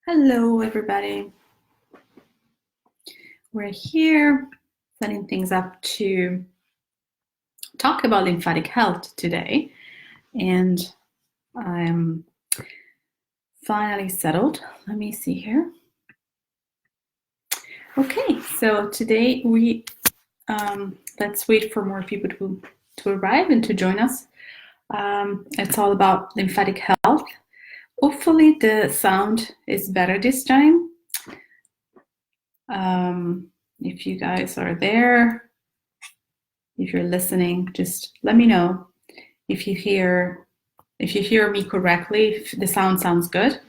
Hello, everybody. We're here setting things up to talk about lymphatic health today. And I'm finally settled. Let me see here. Okay, so today let's wait for more people to arrive and to join us. It's all about lymphatic health. Hopefully the sound is better this time. If you guys are there, if you're listening, just let me know if you hear me correctly, if the sound sounds good.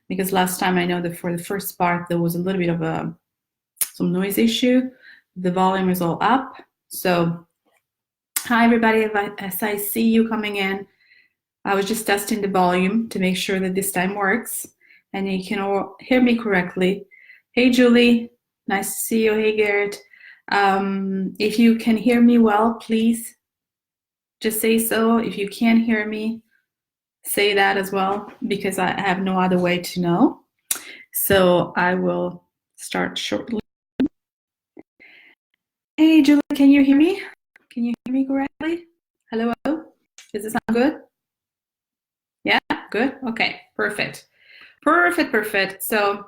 Because last time I know that for the first part there was a little bit of some noise issue. The volume is all up. So hi everybody, as I see you coming in, I was just testing the volume to make sure that this time works and you can all hear me correctly. Hey Julie, nice to see you. Hey Garrett. If you can hear me well, please just say so. If you can't hear me, say that as well, because I have no other way to know. So I will start shortly. Hey Julie, can you hear me? Can you hear me correctly? Hello? Does it sound good? Yeah, good? Okay, perfect. Perfect. So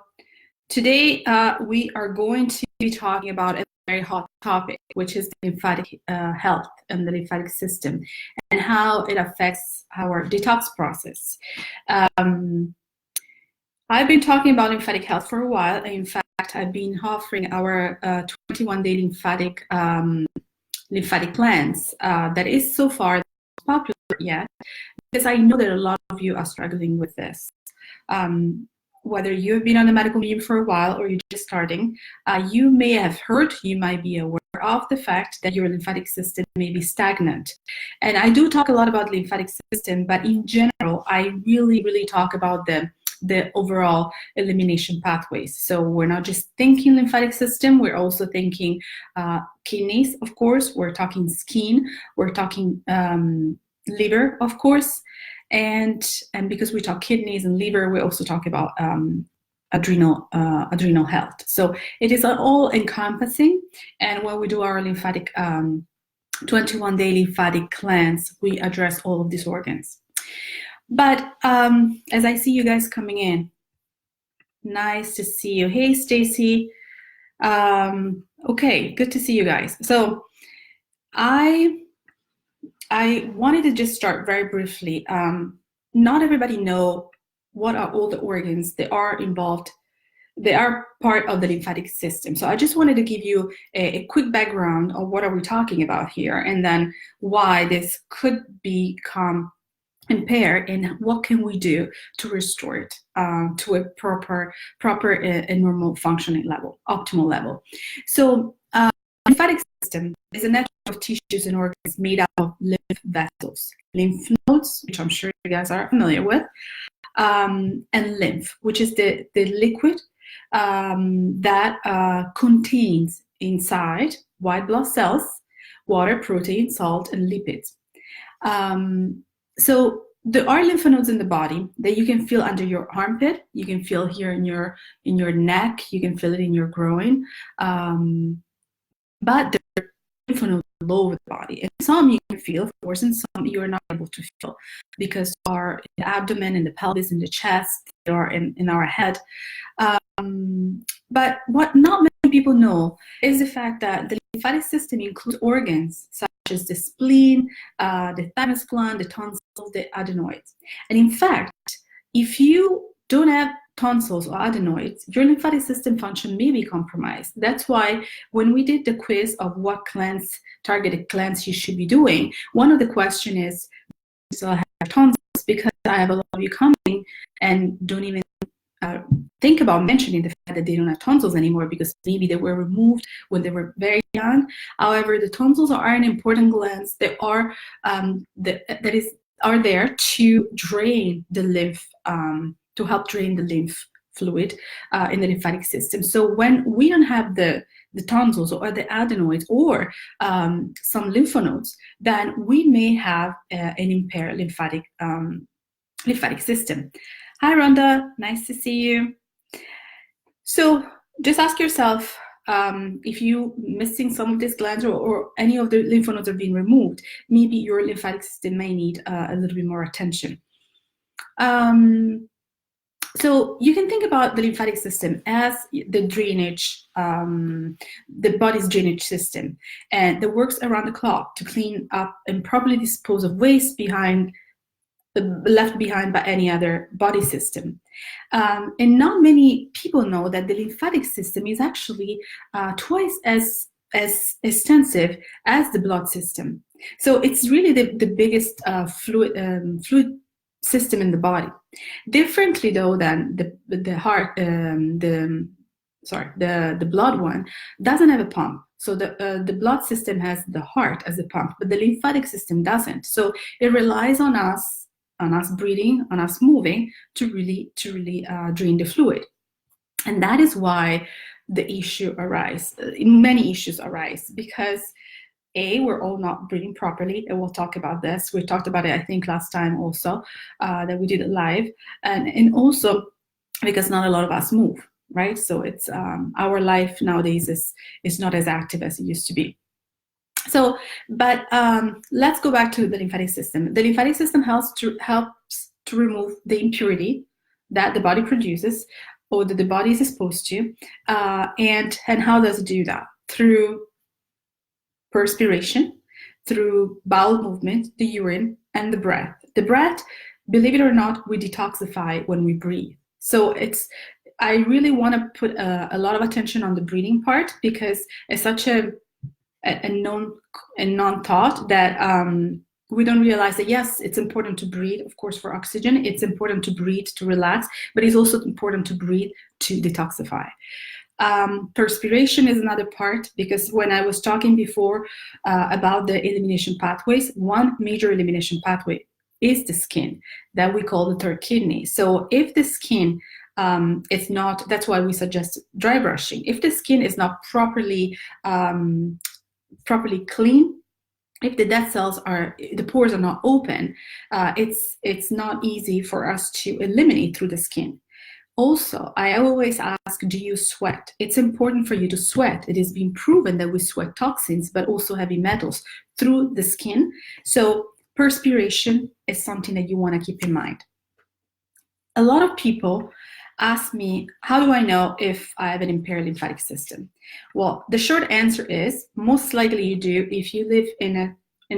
today we are going to be talking about a very hot topic, which is the lymphatic health and the lymphatic system and how it affects our detox process. I've been talking about lymphatic health for a while. In fact, I've been offering our 21-day lymphatic cleanse that is so far not popular yet, because I know that a lot of you are struggling with this. Whether you've been on the medical medium for a while or you're just starting, you may have heard, you might be aware of the fact that your lymphatic system may be stagnant. And I do talk a lot about lymphatic system, but in general, I really talk about the overall elimination pathways. So we're not just thinking lymphatic system, we're also thinking kidneys, of course, we're talking skin, we're talking liver, of course, and because we talk kidneys and liver, we also talk about adrenal health. So it is all encompassing, and when we do our lymphatic 21-day lymphatic cleanse, we address all of these organs. But as I see you guys coming in, nice to see you. Hey, Stacy. Okay, good to see you guys. So I wanted to just start very briefly. Not everybody know what are all the organs that are involved. They are part of the lymphatic system. So I just wanted to give you a quick background of what are we talking about here, and then why this could become impaired and what can we do to restore it to a proper and normal functioning level, optimal level. So lymphatic system is a network of tissues and organs made up of lymph vessels, lymph nodes, which I'm sure you guys are familiar with, and lymph, which is the liquid that contains inside white blood cells, water, protein, salt, and lipids. So there are lymph nodes in the body that you can feel under your armpit. You can feel here in your neck. You can feel it in your groin. But there are lymph nodes all over the body, and some you can feel, of course, and some you are not able to feel because are in the abdomen, in the pelvis, in the chest, they are in our head. But what not many people know is the fact that the lymphatic system includes organs such as the spleen, the thymus gland, the tonsils, the adenoids. And in fact, if you don't have tonsils or adenoids, your lymphatic system function may be compromised. That's why when we did the quiz of what targeted cleanse you should be doing, one of the questions is, so I have tonsils, because I have a lot of you coming and don't even think about mentioning the fact that they don't have tonsils anymore because maybe they were removed when they were very young. However, the tonsils are an important glands. They are are there to drain the lymph, to help drain the lymph fluid in the lymphatic system. So when we don't have the tonsils or the adenoids or some lymph nodes, then we may have an impaired lymphatic system. Hi, Rhonda. Nice to see you. So just ask yourself, if you missing some of these glands, or any of the lymph nodes are being removed, maybe your lymphatic system may need a little bit more attention. So you can think about the lymphatic system as the drainage, the body's drainage system, and that works around the clock to clean up and properly dispose of waste left behind by any other body system. And not many people know that the lymphatic system is actually twice as extensive as the blood system. So it's really the biggest fluid system in the body. Differently though than the heart, the blood one doesn't have a pump. So the blood system has the heart as a pump, but the lymphatic system doesn't. So it relies on us breathing, on us moving to really drain the fluid. And that is why the issue arises. Many issues arise because we're all not breathing properly, and we'll talk about this. We talked about it, I think, last time also, that we did it live, and also because not a lot of us move, right? So it's our life nowadays is not as active as it used to be. So, but let's go back to the lymphatic system. The lymphatic system helps to remove the impurity that the body produces, or that the body is exposed to, and how does it do that? Through perspiration, through bowel movement, the urine, and the breath. The breath, believe it or not, we detoxify when we breathe. So I really want to put a lot of attention on the breathing part, because it's such a non-thought that we don't realize that, yes, it's important to breathe, of course, for oxygen. It's important to breathe to relax, but it's also important to breathe to detoxify. Perspiration is another part, because when I was talking before about the elimination pathways, one major elimination pathway is the skin, that we call the third kidney. So if the skin it's not, that's why we suggest dry brushing. If the skin is not properly clean, if the dead cells the pores are not open, it's not easy for us to eliminate through the skin. Also, I always ask, do you sweat? It's important for you to sweat. It has been proven that we sweat toxins, but also heavy metals through the skin. So perspiration is something that you want to keep in mind. A lot of people ask me, how do I know if I have an impaired lymphatic system? Well, the short answer is, most likely you do if you live in a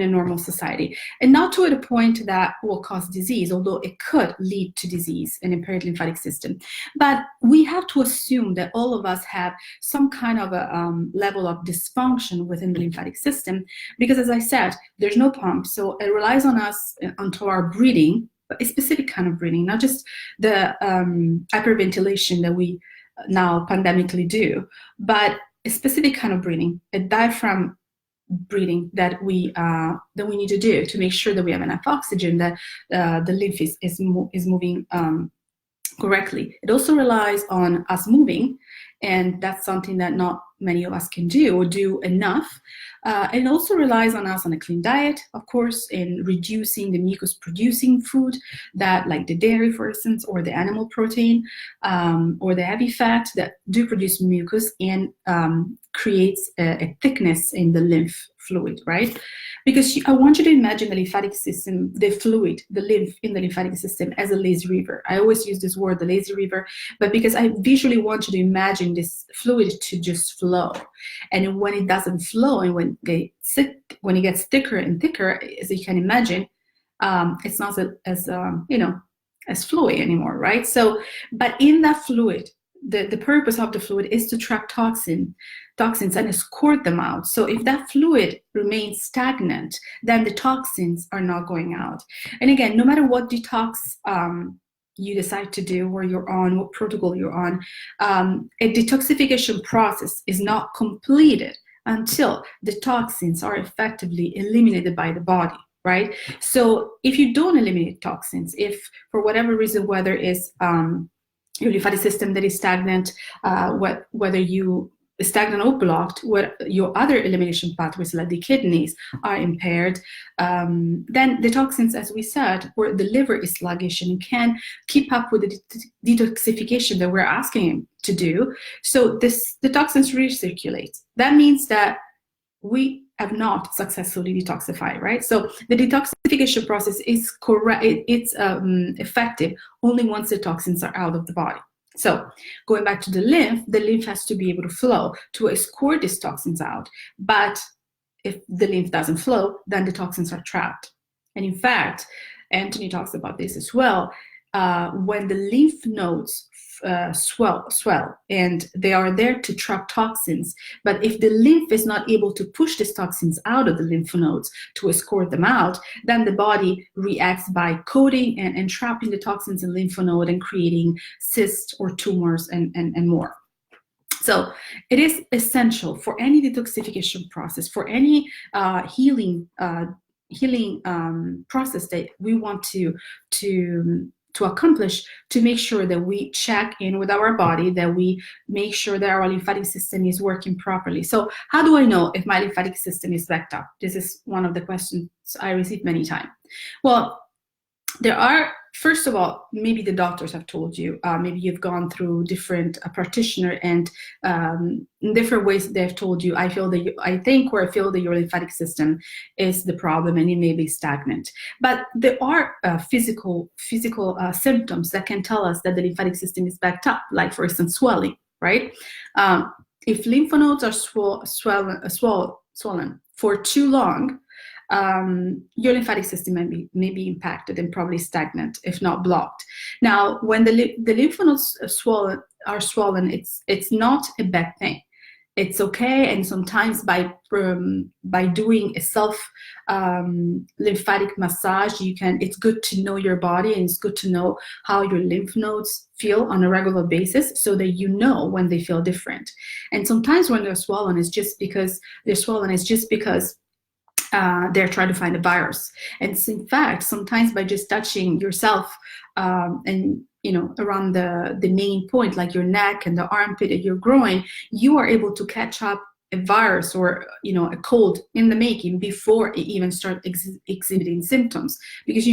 normal society, and not to the point that will cause disease, although it could lead to disease, an impaired lymphatic system. But we have to assume that all of us have some kind of a level of dysfunction within the lymphatic system, because, as I said, there's no pump, so it relies on us, onto our breathing, but a specific kind of breathing, not just the hyperventilation that we now pandemically do, but a specific kind of breathing, a diaphragm breathing that we need to do to make sure that we have enough oxygen, that the lymph is moving correctly. It also relies on us moving, and that's something that not many of us can do or do enough. It also relies on us on a clean diet, of course, in reducing the mucus producing food, that like the dairy, for instance, or the animal protein, or the heavy fat that do produce mucus and creates a thickness in the lymph fluid, right? Because I want you to imagine the lymphatic system, the fluid, the lymph in the lymphatic system, as a lazy river. I always use this word, the lazy river, but because I visually want you to imagine this fluid to just flow. And when it doesn't flow, and when it gets thicker and thicker, as you can imagine, it's not as fluid anymore, right? So, but in that fluid, the purpose of the fluid is to trap toxins and escort them out. So if that fluid remains stagnant, then the toxins are not going out. And again, no matter what detox you decide to do, or you're on, what protocol you're on, a detoxification process is not completed until the toxins are effectively eliminated by the body, right? So if you don't eliminate toxins, if for whatever reason, whether it's your lymphatic system that is stagnant, whether you stagnant or blocked, where your other elimination pathways like the kidneys are impaired, then the toxins, as we said, or the liver is sluggish and can keep up with the detoxification that we're asking him to do. So the toxins recirculate. That means that we have not successfully detoxified, right? So the detoxification process is correct. It's effective only once the toxins are out of the body. So going back to the lymph has to be able to flow to escort these toxins out. But if the lymph doesn't flow, then the toxins are trapped. And in fact, Anthony talks about this as well. When the lymph nodes swell and they are there to trap toxins, but if the lymph is not able to push these toxins out of the lymph nodes to escort them out, then the body reacts by coating and trapping the toxins in lymph node and creating cysts or tumors and more. So it is essential for any detoxification process, for any healing process that we want to accomplish, to make sure that we check in with our body, that we make sure that our lymphatic system is working properly. So how do I know if my lymphatic system is backed up? This is one of the questions I receive many times. Well, there are, first of all, maybe the doctors have told you, maybe you've gone through different practitioners and in different ways they've told you, I feel that your lymphatic system is the problem and it may be stagnant. But there are physical symptoms that can tell us that the lymphatic system is backed up, like for instance, swelling, right? If lymph nodes are swollen for too long, your lymphatic system may be impacted and probably stagnant, if not blocked. Now, when the lymph nodes are swollen, it's not a bad thing. It's okay, and sometimes by doing a self lymphatic massage, it's good to know your body, and it's good to know how your lymph nodes feel on a regular basis, so that you know when they feel different. And sometimes when they're swollen, it's just because they're trying to find a virus. And in fact, sometimes by just touching yourself and around the main point, like your neck and the armpit and your groin, you are able to catch up a virus or a cold in the making before it even starts exhibiting symptoms. Because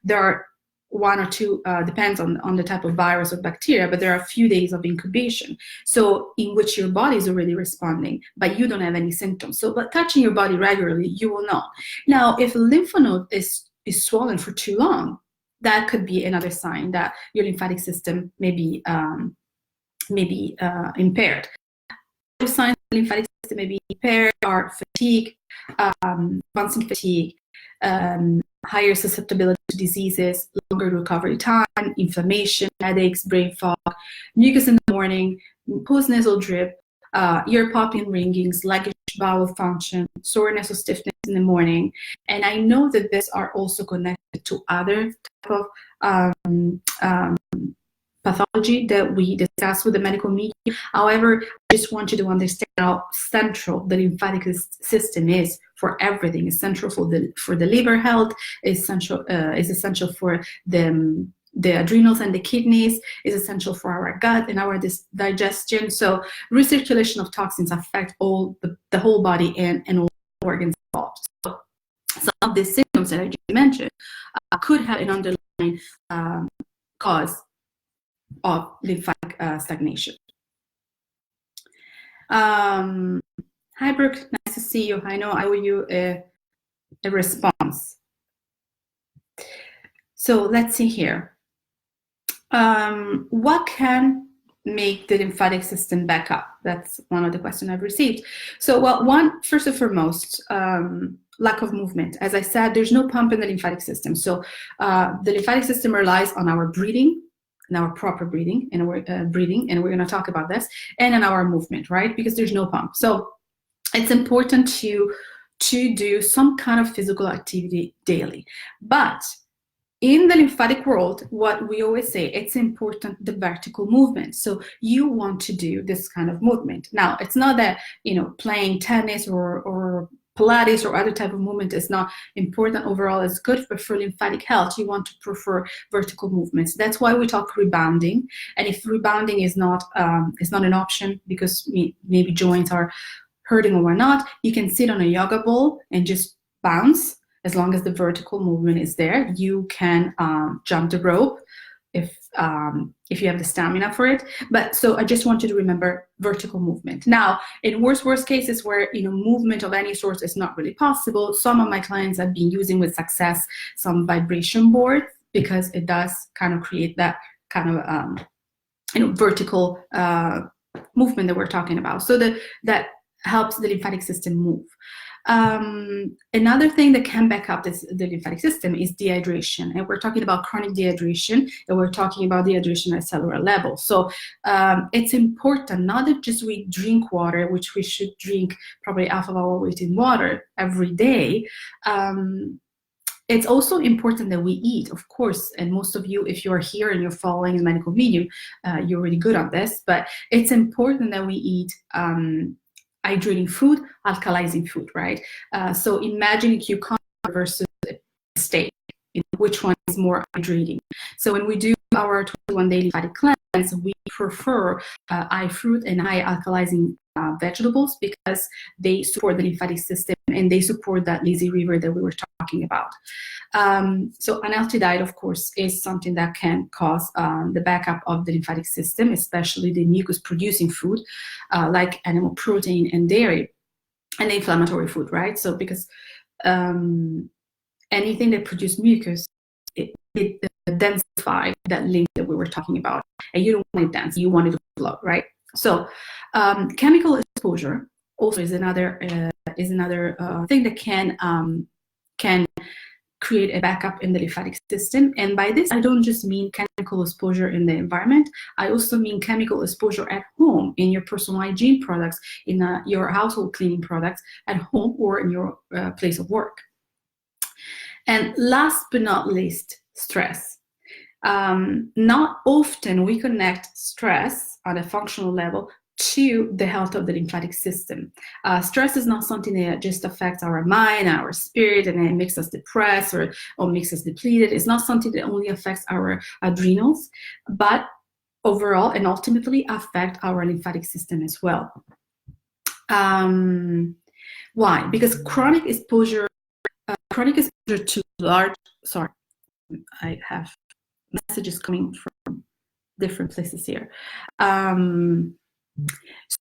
there are one or two, depends on the type of virus or bacteria, but there are a few days of incubation, so in which your body is already responding, but you don't have any symptoms. So, but touching your body regularly, you will know. Now, if a lymph node is swollen for too long, that could be another sign that your lymphatic system may be impaired. Other signs the lymphatic system may be impaired are fatigue, constant fatigue, higher susceptibility to diseases, longer recovery time, inflammation, headaches, brain fog, mucus in the morning, postnasal drip, ear popping, ringing, sluggish bowel function, soreness or stiffness in the morning. And I know that these are also connected to other type of pathology that we discuss with the medical media. However, I just want you to understand how central the lymphatic system is for everything. It's central for the liver health. It's essential for the adrenals and the kidneys. Is essential for our gut and our digestion. So recirculation of toxins affect the whole body and all organs involved. So some of the symptoms that I just mentioned could have an underlying cause of lymphatic stagnation. Hi, Brooke. Nice to see you. I know I owe you a response. So let's see here. What can make the lymphatic system back up? That's one of the questions I've received. So, well, first and foremost, lack of movement. As I said, there's no pump in the lymphatic system. So the lymphatic system relies on our breathing, and our proper breathing, and we're going to talk about this, and in our movement, right? Because there's no pump. So it's important to do some kind of physical activity daily. But in the lymphatic world, what we always say, it's important, the vertical movement. So you want to do this kind of movement. Now, it's not that, playing tennis or Pilates or other type of movement is not important overall, it's good, but for lymphatic health, you want to prefer vertical movements. That's why we talk rebounding. And if rebounding is not an option because maybe joints are hurting or whatnot, you can sit on a yoga ball and just bounce. As long as the vertical movement is there, you can jump the rope if you have the stamina for it. But so I just want you to remember vertical movement. Now, in worst cases where movement of any sort is not really possible, some of my clients have been using with success some vibration boards because it does kind of create that kind of vertical movement that we're talking about. So that helps the lymphatic system move. Another thing that can back up the lymphatic system is dehydration, and we're talking about chronic dehydration, and we're talking about dehydration at cellular level. So it's important not that just we drink water, which we should drink probably half of our weight in water every day. It's also important that we eat, of course, and most of you, if you're here and you're following the medical medium, you're really good at this, but it's important that we eat hydrating food, alkalizing food, right? So imagine a cucumber versus a steak, which one is more hydrating. So when we do our 21-day lymphatic cleanse, we prefer high fruit and high alkalizing vegetables because they support the lymphatic system and they support that lazy river that we were talking about. So unhealthy diet, of course, is something that can cause the backup of the lymphatic system, especially the mucus-producing food like animal protein and dairy, and inflammatory food, right? So because anything that produces mucus, it densify that link that we were talking about, and you don't want it dense, you want it to flow, right? So chemical exposure also is another thing that can create a backup in the lymphatic system. And by this, I don't just mean chemical exposure in the environment. I also mean chemical exposure at home, in your personal hygiene products, in your household cleaning products at home or in your place of work. And last but not least, stress. Not often we connect stress on a functional level to the health of the lymphatic system. Stress is not something that just affects our mind, our spirit, and it makes us depressed or makes us depleted. It's not something that only affects our adrenals, but overall and ultimately affect our lymphatic system as well. Why? Because chronic exposure to large, sorry, I have messages coming from different places here.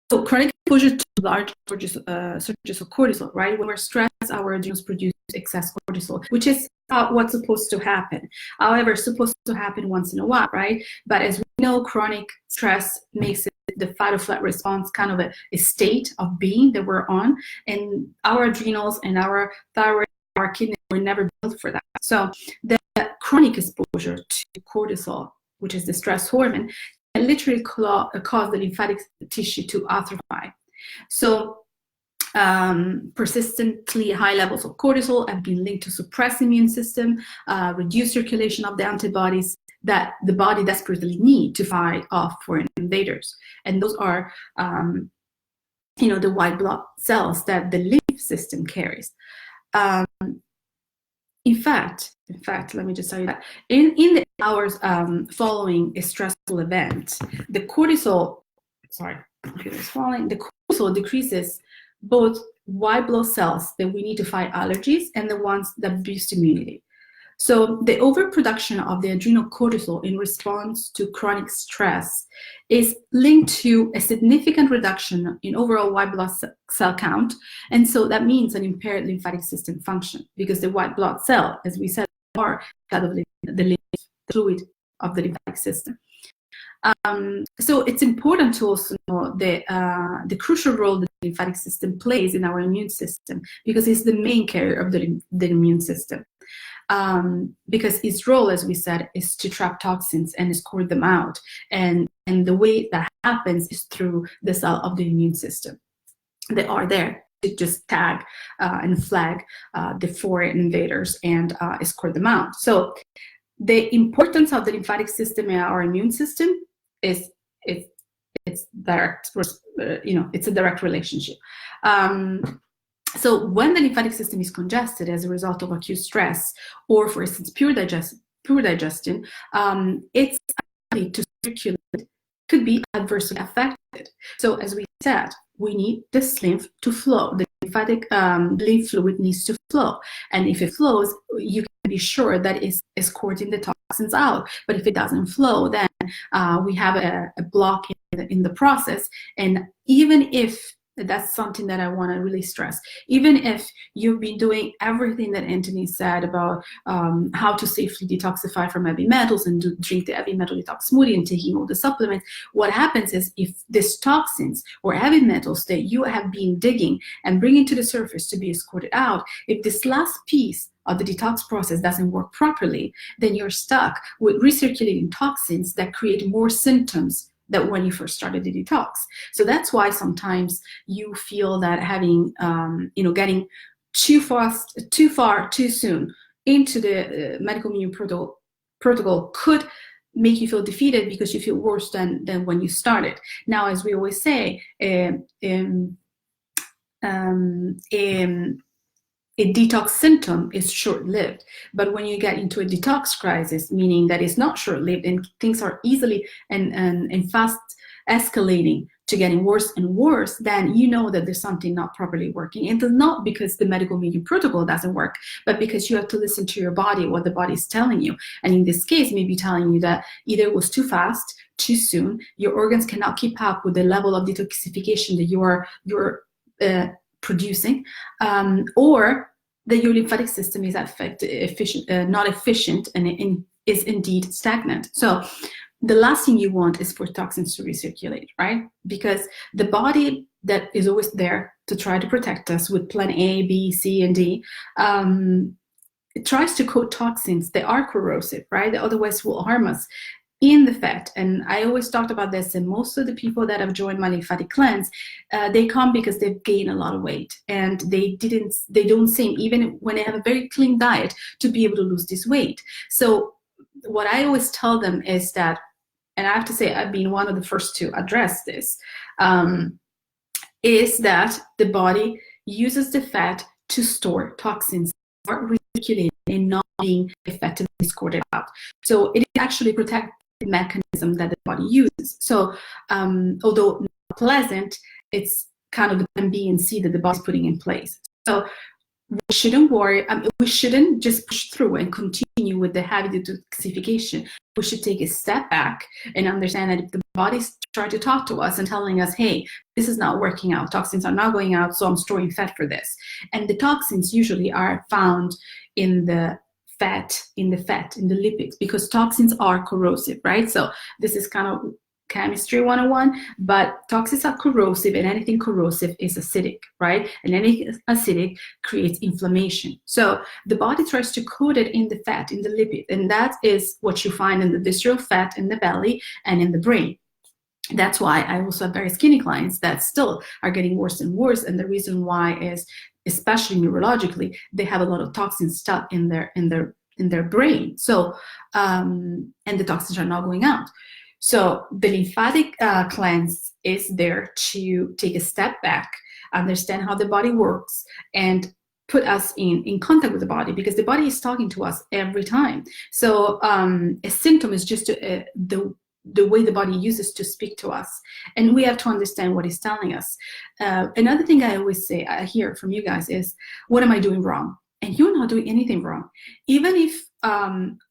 So chronic exposure to large surges of cortisol, right? When we're stressed, our adrenals produce excess cortisol, which is what's supposed to happen. However, it's supposed to happen once in a while, right? But as we know, chronic stress makes it the fight or flight response kind of a state of being that we're on, and our adrenals and our thyroid, our kidney were never built for that. So the chronic exposure to cortisol, which is the stress hormone, can literally cause the lymphatic tissue to atrophy. So persistently high levels of cortisol have been linked to suppress immune system, reduce circulation of the antibodies that the body desperately needs to fight off foreign invaders. And those are the white blood cells that the lymph system carries. In fact, let me just tell you that in the hours following a stressful event, the cortisol, computer's falling, the cortisol decreases both white blood cells that we need to fight allergies and the ones that boost immunity. So the overproduction of the adrenal cortisol in response to chronic stress is linked to a significant reduction in overall white blood cell count. And so that means an impaired lymphatic system function, because the white blood cell, as we said, are part of the lymph fluid of the lymphatic system. So it's important to also know the crucial role that the lymphatic system plays in our immune system, because it's the main carrier of the immune system. Because its role, as we said, is to trap toxins and escort them out. And the way that happens is through the cell of the immune system. They are there to just tag and flag the foreign invaders and escort them out. So the importance of the lymphatic system in our immune system is it's direct, it's a direct relationship. So when the lymphatic system is congested as a result of acute stress, or for instance, poor digestion, its ability to circulate could be adversely affected. So as we said, we need this lymph to flow. The lymphatic lymph fluid needs to flow. And if it flows, you can be sure that it's escorting the toxins out. But if it doesn't flow, then we have a block in the process. And even if that's something that I want to really stress. Even if you've been doing everything that Anthony said about how to safely detoxify from heavy metals and drink the heavy metal detox smoothie and taking all the supplements, what happens is if these toxins or heavy metals that you have been digging and bringing to the surface to be escorted out, if this last piece of the detox process doesn't work properly, then you're stuck with recirculating toxins that create more symptoms than when you first started the detox. So that's why sometimes you feel that having, getting too far, too soon into the medical immune protocol could make you feel defeated because you feel worse than when you started. Now, as we always say, a detox symptom is short-lived, but when you get into a detox crisis, meaning that it's not short-lived and things are easily and fast escalating to getting worse and worse, then you know that there's something not properly working. And it's not because the medical immune protocol doesn't work, but because you have to listen to your body, what the body is telling you. And in this case, maybe telling you that either it was too fast, too soon, your organs cannot keep up with the level of detoxification that you're producing, or that your lymphatic system is not efficient and is indeed stagnant. So the last thing you want is for toxins to recirculate, right? Because the body that is always there to try to protect us with plan A, B, C, and D, it tries to coat toxins that are corrosive, right? That otherwise will harm us in the fat. And I always talked about this, and most of the people that have joined my lymphatic cleanse, they come because they've gained a lot of weight, and they don't seem, even when they have a very clean diet, to be able to lose this weight. So what I always tell them is that, and I have to say I've been one of the first to address this, is that the body uses the fat to store toxins, are recirculating and not being effectively escorted out. So it is actually protect mechanism that the body uses. So although not pleasant, it's kind of the plan B and C that the body's putting in place. So we shouldn't worry. We shouldn't just push through and continue with the heavy detoxification. We should take a step back and understand that if the body's trying to talk to us and telling us, hey, this is not working out, toxins are not going out, so I'm storing fat for this. And the toxins usually are found in the fat, in the lipids, because toxins are corrosive, right? So this is kind of chemistry 101, but toxins are corrosive, and anything corrosive is acidic, right? And anything acidic creates inflammation. So the body tries to coat it in the fat, in the lipid, and that is what you find in the visceral fat in the belly and in the brain. That's why I also have very skinny clients that still are getting worse and worse, and the reason why is, especially neurologically, they have a lot of toxins stuck in their brain. So and the toxins are not going out. So the lymphatic cleanse is there to take a step back, understand how the body works, and put us in contact with the body, because the body is talking to us every time. So a symptom is just the way the body uses to speak to us, and we have to understand what it's telling us. Another thing I always say, I hear from you guys, is, what am I doing wrong? And you're not doing anything wrong. Even if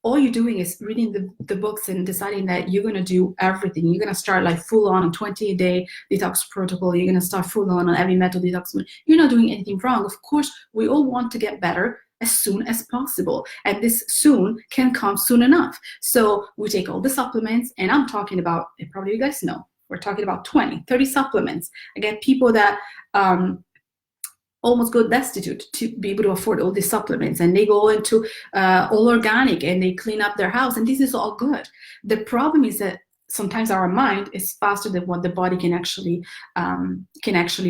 all you're doing is reading the books and deciding that you're going to do everything, you're going to start like full on 20-day detox protocol, you're going to start full on heavy metal detox, you're not doing anything wrong. Of course, we all want to get better as soon as possible, and this soon can come soon enough. So we take all the supplements, and I'm talking about, probably you guys know, we're talking about 20, 30 supplements. I get people that almost go destitute to be able to afford all these supplements, and they go into all organic, and they clean up their house, and this is all good. The problem is that sometimes our mind is faster than what the body can actually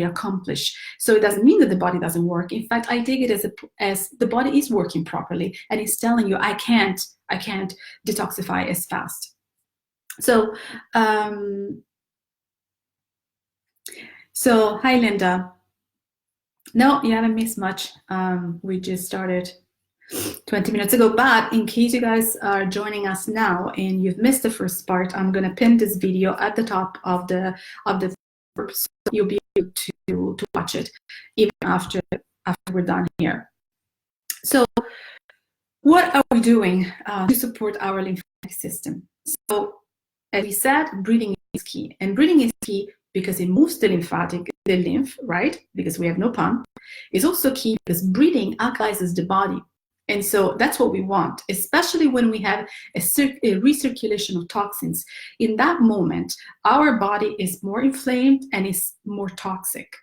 accomplish. So it doesn't mean that the body doesn't work. In fact, I take it as the body is working properly, and it's telling you, I can't detoxify as fast. So hi Linda. No, you haven't missed much. We just started 20 minutes ago, but in case you guys are joining us now and you've missed the first part, I'm going to pin this video at the top of the so you'll be able to watch it even after we're done here. So what are we doing to support our lymphatic system? So as we said, breathing is key, and breathing is key because it moves the lymph, right? Because we have no pump. It's also key because breathing alkalizes the body. And so that's what we want, especially when we have a recirculation of toxins. In that moment, our body is more inflamed and is more toxic.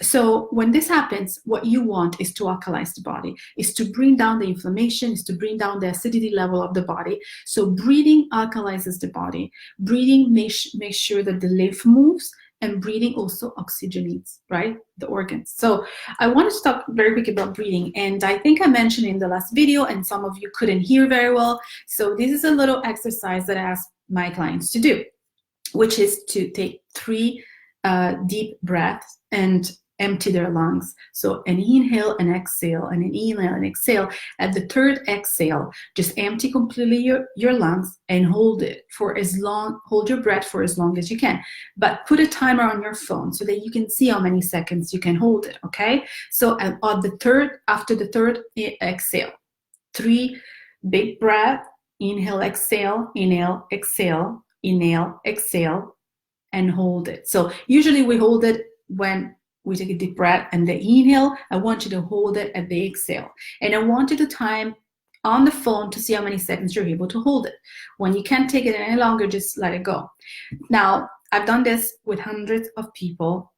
So when this happens, what you want is to alkalize the body, is to bring down the inflammation, is to bring down the acidity level of the body. So breathing alkalizes the body. Breathing makes sure that the lymph moves, and breathing also oxygenates, right, the organs. So I wanted to talk very quick about breathing, and I think I mentioned in the last video, and some of you couldn't hear very well. So this is a little exercise that I ask my clients to do, which is to take 3 deep breaths and empty their lungs. So an inhale and exhale, and an inhale and exhale. At the third exhale, just empty completely your lungs and hold your breath for as long as you can. But put a timer on your phone so that you can see how many seconds you can hold it, okay? So after the third exhale, 3 big breaths, inhale, exhale, inhale, exhale, inhale, exhale, and hold it. So usually we hold it when we take a deep breath and the inhale. I want you to hold it at the exhale. And I want you to time on the phone to see how many seconds you're able to hold it. When you can't take it any longer, just let it go. Now, I've done this with hundreds of people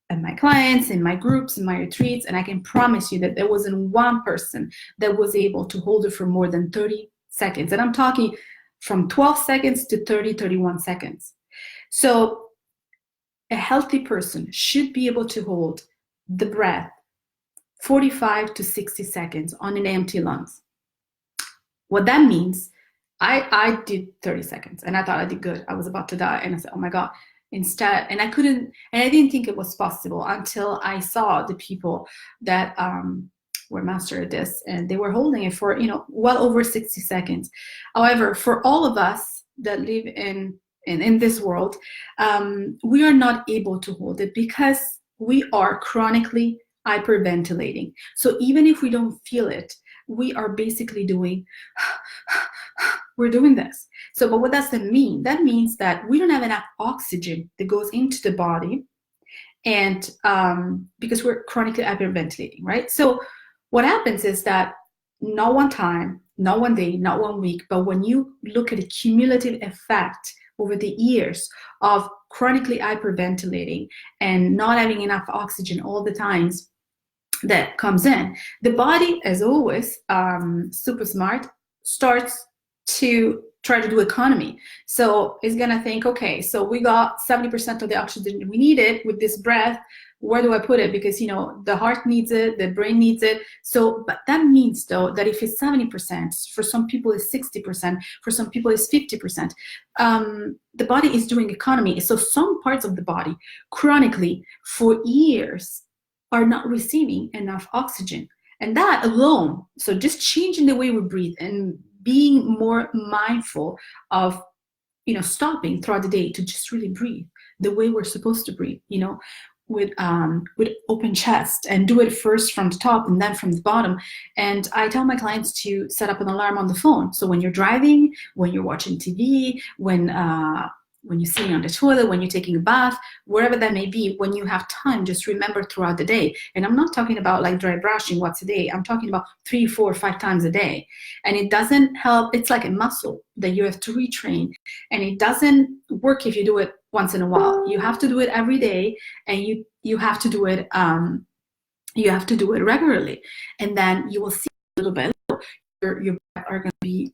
and my clients, in my groups, in my retreats, and I can promise you that there wasn't one person that was able to hold it for more than 30 seconds. And I'm talking from 12 seconds to 30, 31 seconds. So a healthy person should be able to hold the breath 45 to 60 seconds on an empty lungs. What that means, I did 30 seconds and I thought I did good. I was about to die and I said, oh my God. Instead, and I didn't think it was possible until I saw the people that were master at this, and they were holding it for, well over 60 seconds. However, for all of us that live in this world, we are not able to hold it because we are chronically hyperventilating. So even if we don't feel it, we are basically we're doing this. So, but what does that mean? That means that we don't have enough oxygen that goes into the body, and because we're chronically hyperventilating, right? So what happens is that not one time, not one day, not 1 week, but when you look at the cumulative effect over the years of chronically hyperventilating and not having enough oxygen all the times that comes in, the body, as always, super smart, starts to try to do economy. So it's gonna think, okay, so we got 70% of the oxygen we needed with this breath. Where do I put it? Because the heart needs it, the brain needs it. So, but that means though that if it's 70%, for some people it's 60%, for some people it's 50%, the body is doing economy. So some parts of the body chronically for years are not receiving enough oxygen. And that alone, so just changing the way we breathe and being more mindful of, stopping throughout the day to just really breathe the way we're supposed to breathe, with open chest, and do it first from the top and then from the bottom. And I tell my clients to set up an alarm on the phone. So when you're driving, when you're watching TV, when you're sitting on the toilet, when you're taking a bath, wherever that may be, when you have time, just remember throughout the day. And I'm not talking about like dry brushing once a day. I'm talking about 3, 4, 5 times a day. And it doesn't help. It's like a muscle that you have to retrain. And it doesn't work if you do it once in a while. You have to do it every day, and you have to do it regularly. And then you will see a little bit, your breath are going to be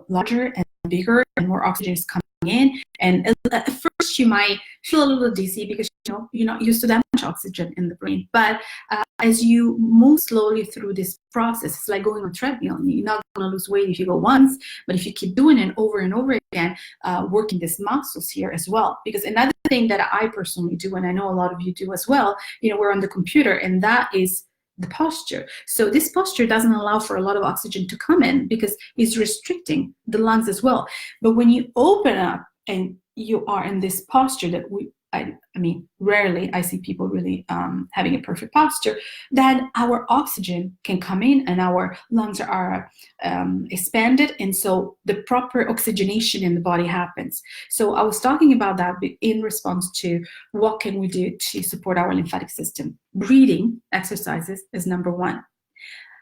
larger and bigger, and more oxygen is coming in. And at first you might feel a little dizzy because you're not used to that much oxygen in the brain. But as you move slowly through this process, it's like going on a treadmill. You're not going to lose weight if you go once, but if you keep doing it over and over again, working these muscles here as well. Because another thing that I personally do, and I know a lot of you do as well, we're on the computer, and that is the posture. So this posture doesn't allow for a lot of oxygen to come in because it's restricting the lungs as well. But when you open up and you are in this posture that I mean, rarely I see people really having a perfect posture, then our oxygen can come in and our lungs are expanded, and so the proper oxygenation in the body happens. So I was talking about that in response to what can we do to support our lymphatic system. Breathing exercises is number one.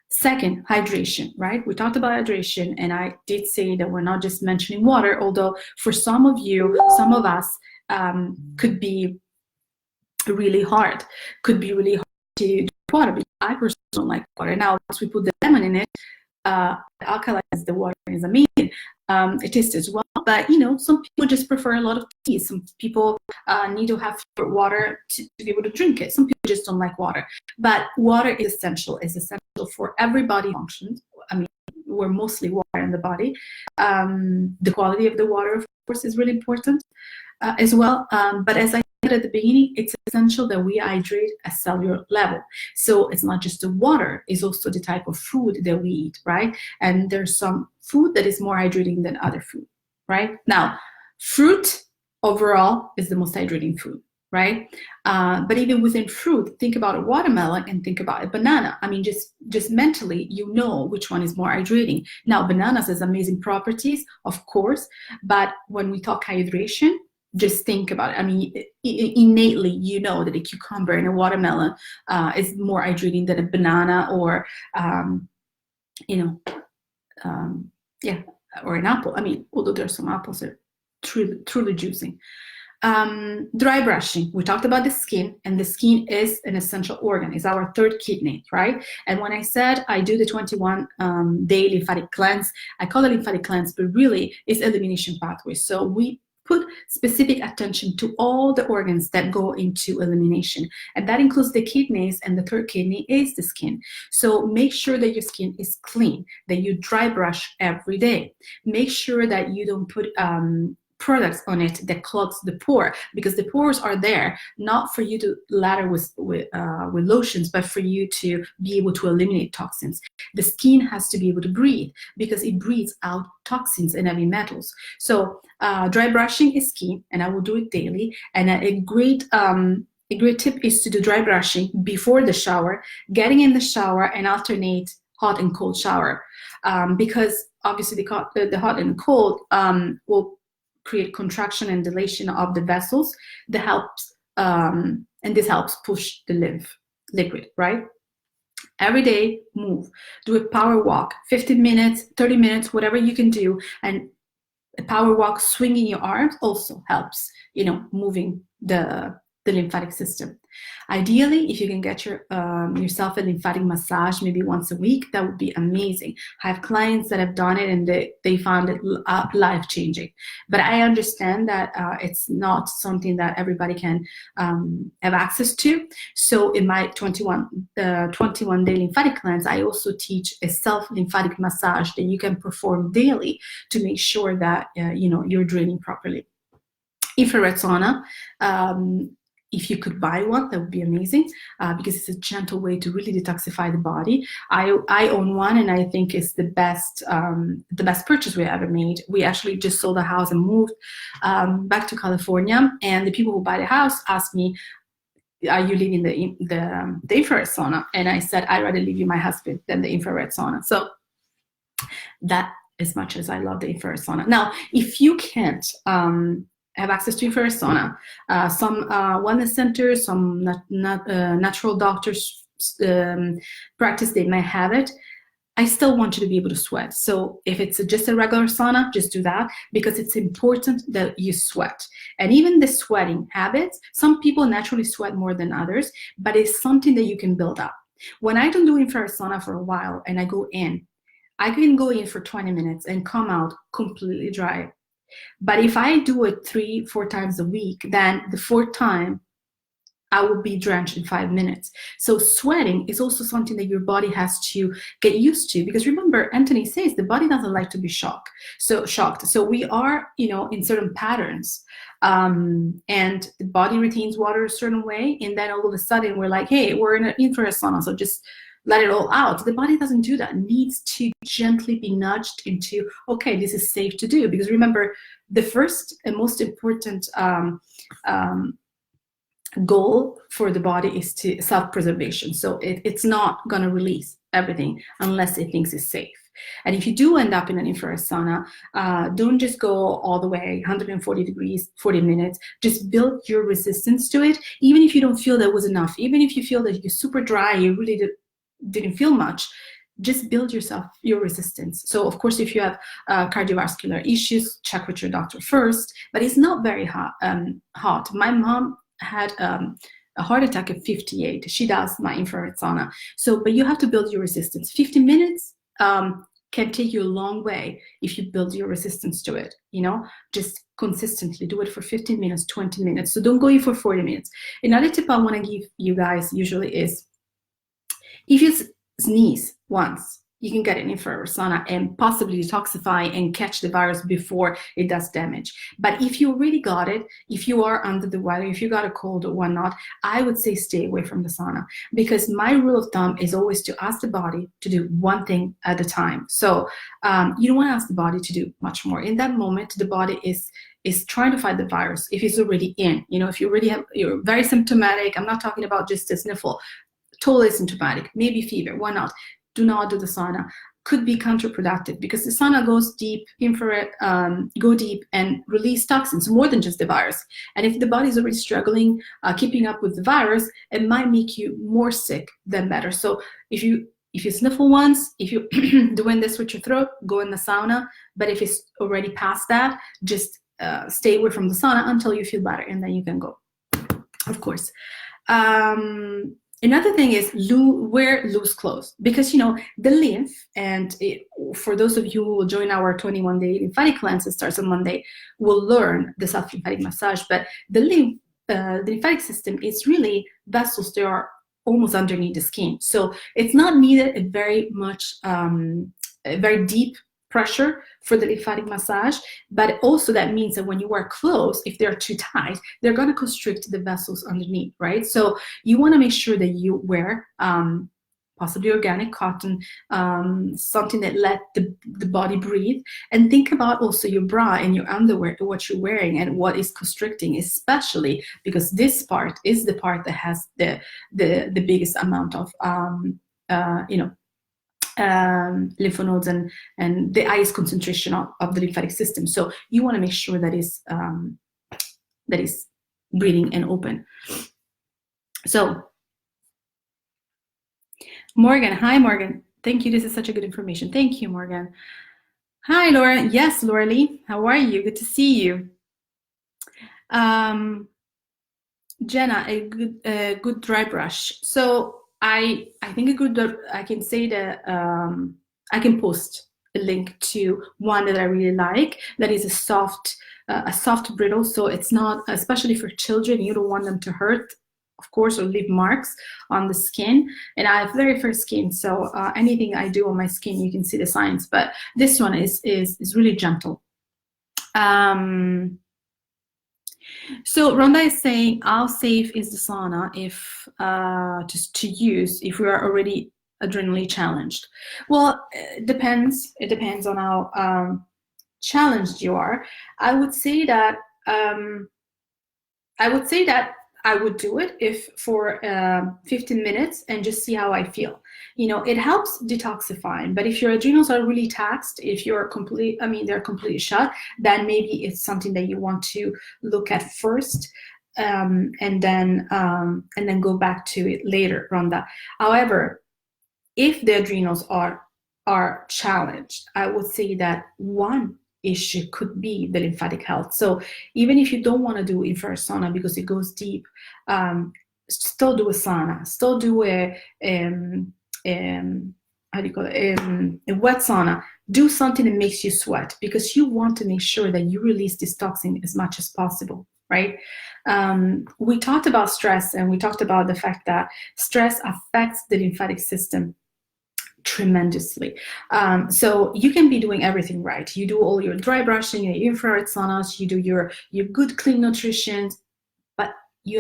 Second, hydration, right? We talked about hydration, and I did say that we're not just mentioning water, although for some of you, some of us, could be really hard to drink water, because I personally don't like water. Now, once we put the lemon in it, alkalize the water, is amazing. It tastes as well, but some people just prefer a lot of tea. Some people need to have water to be able to drink it. Some people just don't like water, but water is essential. It's essential for every body function. I mean, we're mostly water in the body. The quality of the water, of course, is really important as well. But as I said at the beginning, it's essential that we hydrate at cellular level. So it's not just the water, it's also the type of food that we eat, right? And there's some food that is more hydrating than other food, right? Now, fruit overall is the most hydrating food, right? But even within fruit, think about a watermelon and think about a banana. I mean, just mentally, which one is more hydrating. Now, bananas has amazing properties, of course, but when we talk hydration, just think about it. I mean, innately, that a cucumber and a watermelon is more hydrating than a banana or, or an apple. I mean, although there's some apples that are truly juicing. Dry brushing. We talked about the skin, and the skin is an essential organ. It's our third kidney, right? And when I said I do the 21-day lymphatic cleanse, I call it lymphatic cleanse, but really it's elimination pathway. So we put specific attention to all the organs that go into elimination, and that includes the kidneys, and the third kidney is the skin. So make sure that your skin is clean, that you dry brush every day. Make sure that you don't put products on it that clogs the pore, because the pores are there not for you to lather with lotions, but for you to be able to eliminate toxins. The skin has to be able to breathe because it breathes out toxins and heavy metals. So dry brushing is key, and I will do it daily. And a great tip is to do dry brushing before the shower, getting in the shower, and alternate hot and cold shower, because obviously the hot and cold will create contraction and dilation of the vessels that helps, and this helps push the lymph liquid, right? Every day, move. Do a power walk, 15 minutes, 30 minutes, whatever you can do. And a power walk, swinging your arms also helps, moving the lymphatic system. Ideally, if you can get yourself a lymphatic massage maybe once a week, that would be amazing. I have clients that have done it and they found it life-changing. But I understand that it's not something that everybody can have access to. So in my 21-day lymphatic cleanse, I also teach a self-lymphatic massage that you can perform daily to make sure that you're draining properly. Infrared sauna. If you could buy one, that would be amazing, because it's a gentle way to really detoxify the body. I own one, and I think it's the best purchase we ever made. We actually just sold a house and moved back to California, and the people who buy the house asked me, "Are you leaving the infrared sauna?" And I said, "I'd rather leave you my husband than the infrared sauna." So that, as much as I love the infrared sauna. Now, if you can't have access to infrared sauna, some wellness centers, some natural doctors practice, they might have it. I still want you to be able to sweat. So if it's just a regular sauna, just do that, because it's important that you sweat. And even the sweating habits, some people naturally sweat more than others, but it's something that you can build up. When I don't do infrared sauna for a while and I go in, I can go in for 20 minutes and come out completely dry. But if I do it 3-4 times a week, then the fourth time, I will be drenched in 5 minutes. So sweating is also something that your body has to get used to, because remember, Anthony says the body doesn't like to be shocked. So we are, in certain patterns, and the body retains water a certain way, and then all of a sudden we're like, hey, we're in an infrared sauna, so just let it all out. The body doesn't do that. It needs to gently be nudged into, okay, this is safe to do. Because remember, the first and most important goal for the body is to self-preservation. So it's not going to release everything unless it thinks it's safe. And if you do end up in an infrared sauna, don't just go all the way 140 degrees, 40 minutes. Just build your resistance to it. Even if you don't feel that was enough, even if you feel that you're super dry, you really didn't feel much, just build your resistance. So of course, if you have cardiovascular issues, check with your doctor first, but it's not very hot. My mom had a heart attack at 58. She does my infrared sauna. So, but you have to build your resistance. 50 minutes can take you a long way if you build your resistance to it. Just consistently do it for 15 minutes, 20 minutes. So don't go in for 40 minutes. Another tip I want to give you guys usually is, if you sneeze once, you can get an infrared sauna and possibly detoxify and catch the virus before it does damage. But if you really got it, if you are under the weather, if you got a cold or whatnot, I would say stay away from the sauna, because my rule of thumb is always to ask the body to do one thing at a time. So you don't want to ask the body to do much more. In that moment, the body is trying to fight the virus. If it's already in, if you're very symptomatic, I'm not talking about just a sniffle, totally symptomatic, maybe fever, why not? Do not do the sauna. Could be counterproductive, because the sauna goes deep, infrared, go deep and release toxins more than just the virus. And if the body is already struggling, keeping up with the virus, it might make you more sick than better. So if you sniffle once, if you're doing this with your throat, go in the sauna. But if it's already past that, just stay away from the sauna until you feel better, and then you can go, of course. Another thing is wear loose clothes, because the lymph, and for those of you who will join our 21-day lymphatic cleanse that starts on Monday, will learn the self-lymphatic massage. But the lymphatic system is really vessels that are almost underneath the skin, so it's not needed a very deep pressure for the lymphatic massage. But also that means that when you wear clothes, if they're too tight, they're going to constrict the vessels underneath, right? So you want to make sure that you wear possibly organic cotton, something that let the body breathe. And think about also your bra and your underwear, what you're wearing and what is constricting, especially because this part is the part that has the biggest amount of lymph nodes and the highest concentration of the lymphatic system. So you want to make sure that is breathing and open. So Morgan, hi Morgan, thank you. This is such a good information. Thank you, Morgan. Hi Laura. Yes, Laura Lee, how are you? Good to see you. Jenna, a good dry brush. So I think I can say that I can post a link to one that I really like, that is a soft brittle. So it's not, especially for children, you don't want them to hurt, of course, or leave marks on the skin. And I have very fair skin, so anything I do on my skin, you can see the signs. But this one is really gentle. So Rhonda is saying, how safe is the sauna if to use if we are already adrenally challenged? Well, it depends. It depends on how challenged you are. I would say that I would do it if for 15 minutes and just see how I feel. It helps detoxifying, but if your adrenals are really taxed, if they're completely shut, then maybe it's something that you want to look at first, and then go back to it later, Rhonda. However, if the adrenals are challenged, I would say that one issue could be the lymphatic health. So even if you don't want to do infrared sauna because it goes deep, still do a sauna, still do a wet sauna. Do something that makes you sweat, because you want to make sure that you release this toxin as much as possible, right? We talked about stress, and we talked about the fact that stress affects the lymphatic system tremendously. So you can be doing everything right. You do all your dry brushing, your infrared saunas, you do your good clean nutrition, but you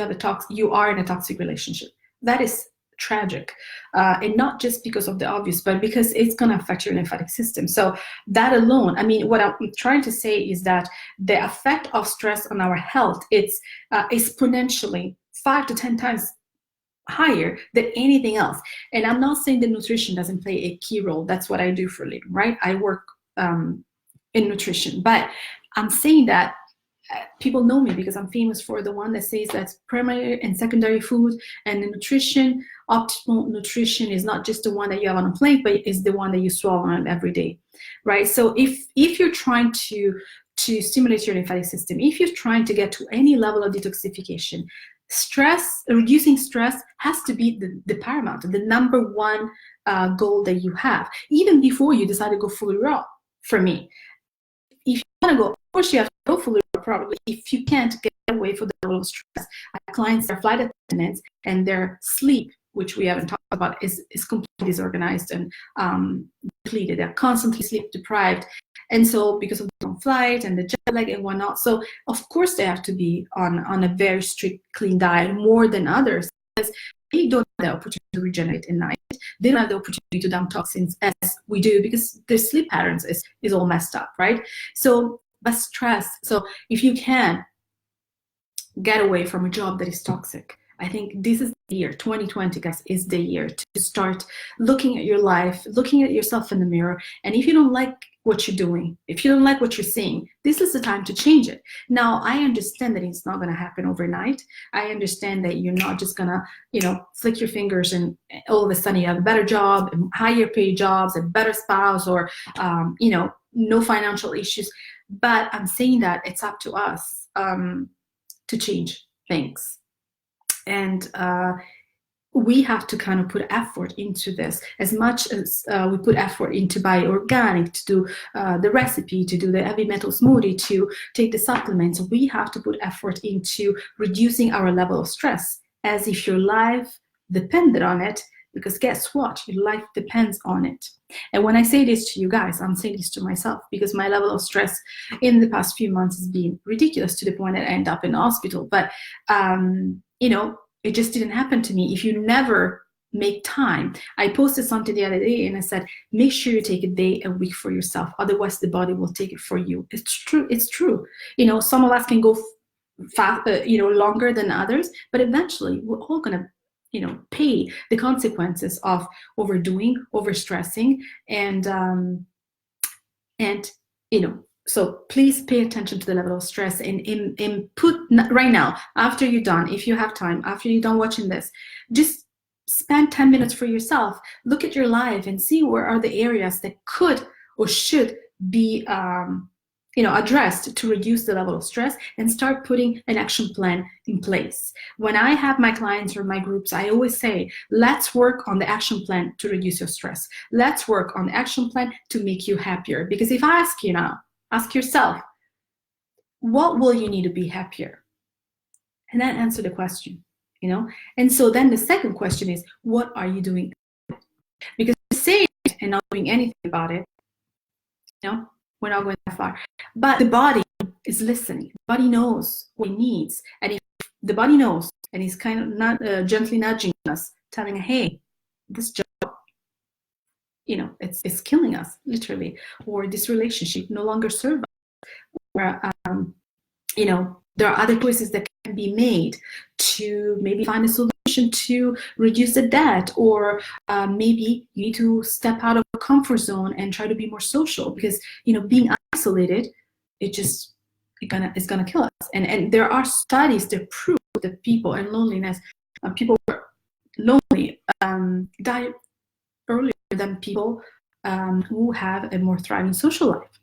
are in a toxic relationship. That is tragic, and not just because of the obvious, but because it's going to affect your lymphatic system. So that alone, I mean, what I'm trying to say is that the effect of stress on our health, it's exponentially 5 to 10 times higher than anything else. And I'm not saying that nutrition doesn't play a key role. That's what I do for a living, right? I work in nutrition, but I'm saying that people know me because I'm famous for the one that says that primary and secondary food and the nutrition, optimal nutrition is not just the one that you have on a plate, but is the one that you swallow on every day, right? So if you're trying to stimulate your lymphatic system, if you're trying to get to any level of detoxification, reducing stress has to be the paramount, the number one goal that you have, even before you decide to go fully raw. For me, if you want to go, of course you have to go fully raw, probably. If you can't get away from the level of stress, I have clients, their flight attendants, and their sleep, which we haven't talked about, is completely disorganized and depleted. They're constantly sleep deprived. And so because of the long flight and the jet lag and whatnot, so of course they have to be on a very strict clean diet more than others, because they don't have the opportunity to regenerate at night. They don't have the opportunity to dump toxins as we do because their sleep patterns is all messed up, right? So, but stress. So if you can get away from a job that is toxic, I think this is the year, 2020, guys, is the year to start looking at your life, looking at yourself in the mirror. And if you don't like what you're doing, if you don't like what you're seeing, this is the time to change it. Now, I understand that it's not going to happen overnight. I understand that you're not just going to, flick your fingers and all of a sudden you have a better job, higher paid jobs, a better spouse, or, no financial issues. But I'm saying that it's up to us to change things. And we have to kind of put effort into this as much as we put effort into buy organic, to do the recipe, to do the heavy metal smoothie, to take the supplements. We have to put effort into reducing our level of stress as if your life depended on it, because guess what? Your life depends on it. And when I say this to you guys, I'm saying this to myself because my level of stress in the past few months has been ridiculous to the point that I end up in the hospital. But, it just didn't happen to me. If you never make time, I posted something the other day and I said, make sure you take a day a week for yourself. Otherwise the body will take it for you. It's true. It's true. Some of us can go fast, longer than others, but eventually we're all going to pay the consequences of overdoing, overstressing, and so please pay attention to the level of stress and put right now, after you're done, if you have time, after you're done watching this, just spend 10 minutes for yourself. Look at your life and see where are the areas that could or should be addressed to reduce the level of stress, and start putting an action plan in place. When I have my clients or my groups, I always say, let's work on the action plan to reduce your stress. Let's work on the action plan to make you happier. Because if I ask you now, ask yourself, what will you need to be happier? And then answer the question, And so then the second question is, what are you doing? Because saying it and not doing anything about it, we're not going that far. But the body is listening. The body knows what it needs. And if the body knows and is kind of not gently nudging us, telling, hey, this job, it's killing us, literally, or this relationship no longer serves us, or, there are other choices that can be made to maybe find a solution to reduce the debt, or maybe you need to step out of a comfort zone and try to be more social, because being isolated, it's gonna kill us. And there are studies that prove that people and loneliness, people who are lonely die earlier than people who have a more thriving social life.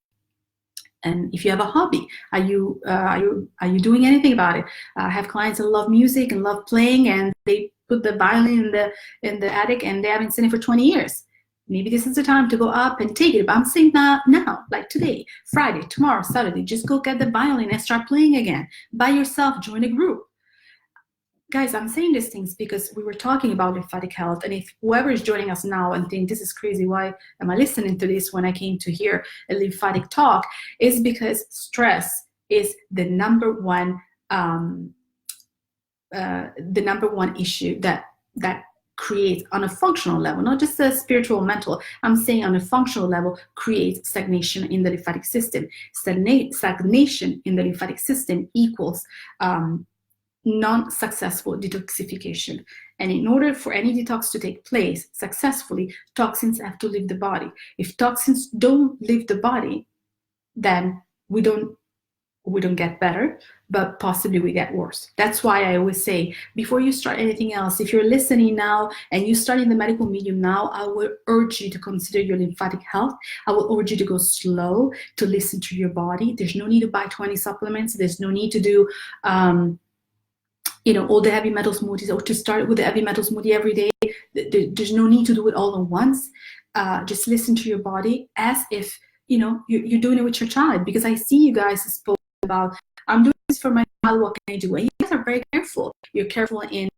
And if you have a hobby, are you doing anything about it? I have clients that love music and love playing, and they put the violin in the attic and they haven't seen it for 20 years. maybe this is the time to go up and take it. But I'm saying that now, like today, Friday, tomorrow, Saturday, just go get the violin and start playing again by yourself. Join a group. Guys, I'm saying these things because we were talking about lymphatic health, and if whoever is joining us now and think this is crazy, why am I listening to this when I came to hear a lymphatic talk, is because stress is the number one issue that creates on a functional level, not just a spiritual, mental. I'm saying on a functional level, creates stagnation in the lymphatic system. Stagnation in the lymphatic system equals non-successful detoxification. And in order for any detox to take place successfully, toxins have to leave the body. If toxins don't leave the body, then we don't get better, but possibly we get worse. That's why I always say, before you start anything else, if you're listening now and you start in the medical medium now, I will urge you to consider your lymphatic health. I will urge you to go slow, to listen to your body. There's no need to buy 20 supplements. There's no need to do all the heavy metal smoothies, or to start with the heavy metal smoothie every day. There's no need to do it all at once. Just listen to your body as if you're doing it with your child, because I see you guys spoke about, I'm doing this for my child, what can I do? And you guys are very careful. You're careful in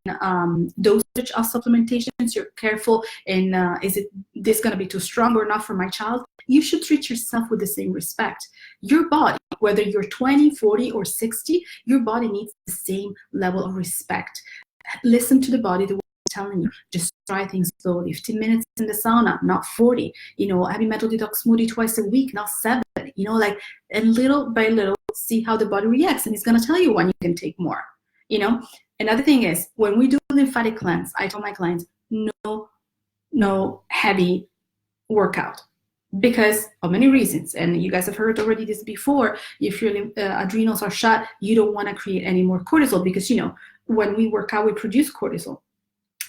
dosage of supplementations. You're careful in, is this going to be too strong or not for my child? You should treat yourself with the same respect. Your body, whether you're 20, 40, or 60, your body needs the same level of respect. Listen to the body, the way it's telling you. Just try things slowly. 15 minutes in the sauna, not 40. Heavy metal detox smoothie twice a week, not 7. Like, and little by little, see how the body reacts, and it's going to tell you when you can take more. Another thing is, when we do lymphatic cleanse, I tell my clients, no heavy workout, because of many reasons. And you guys have heard already this before. If your adrenals are shot, you don't want to create any more cortisol, because when we work out, we produce cortisol.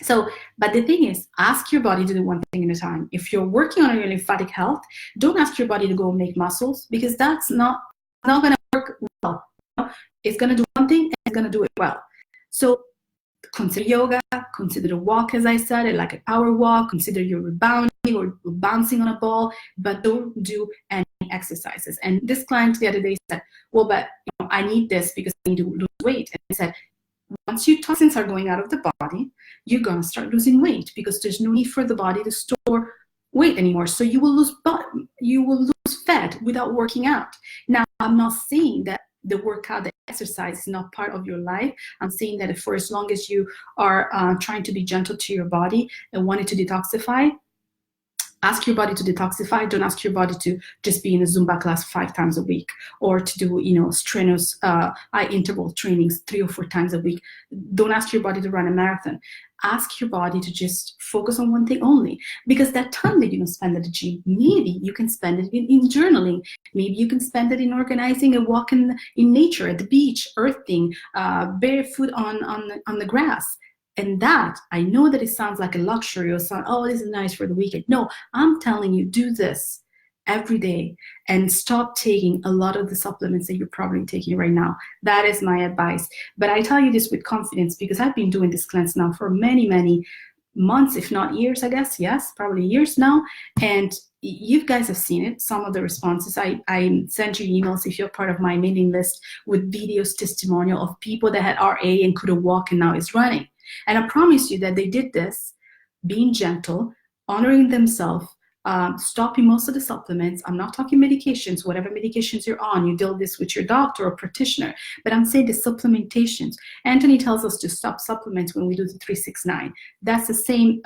So, but the thing is, ask your body to do one thing at a time. If you're working on your lymphatic health, don't ask your body to go make muscles, because that's not going to work well. It's going to do one thing and it's going to do it well. So consider yoga, consider a walk, as I said, like a power walk, consider your rebounding or bouncing on a ball, but don't do any exercises. And this client the other day said, well, but I need this because I need to lose weight. And I said, once your toxins are going out of the body, you're going to start losing weight, because there's no need for the body to store weight anymore. So you will lose fat without working out. Now, I'm not saying that the workout, the exercise is not part of your life. I'm saying that for as long as you are trying to be gentle to your body and want it to detoxify, ask your body to detoxify. Don't ask your body to just be in a Zumba class 5 times a week, or to do, strenuous high interval trainings 3 or 4 times a week. Don't ask your body to run a marathon. Ask your body to just focus on one thing only, because that time that you don't spend at the gym, maybe you can spend it in journaling. Maybe you can spend it in organizing a walk in nature, at the beach, earthing, barefoot on the grass. And that, I know that it sounds like a luxury, or this is nice for the weekend. No, I'm telling you, do this every day and stop taking a lot of the supplements that you're probably taking right now. That is my advice. But I tell you this with confidence, because I've been doing this cleanse now for many, many months, if not years, I guess. Yes, probably years now. And you guys have seen it, some of the responses. I sent you emails if you're part of my mailing list with videos, testimonial of people that had RA and couldn't walk and now is running. And I promise you that they did this being gentle, honoring themselves, stopping most of the supplements. I'm not talking medications. Whatever medications you're on, you deal this with your doctor or practitioner. But I'm saying the supplementations. Anthony tells us to stop supplements when we do the 369. That's the same